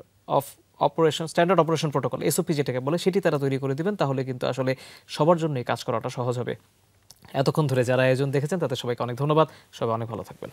অপারেশন প্রোটোকল, এসওপি যেটাকে বলে, সেটি তারা তৈরি করে দিবেন। তাহলে কিন্তু আসলে সবার জন্যই কাজ করাটা সহজ হবে। এতক্ষণ ধরে যারা আয়োজন দেখেছেন তাদের সবাইকে অনেক ধন্যবাদ। সবাই অনেক ভালো থাকবেন।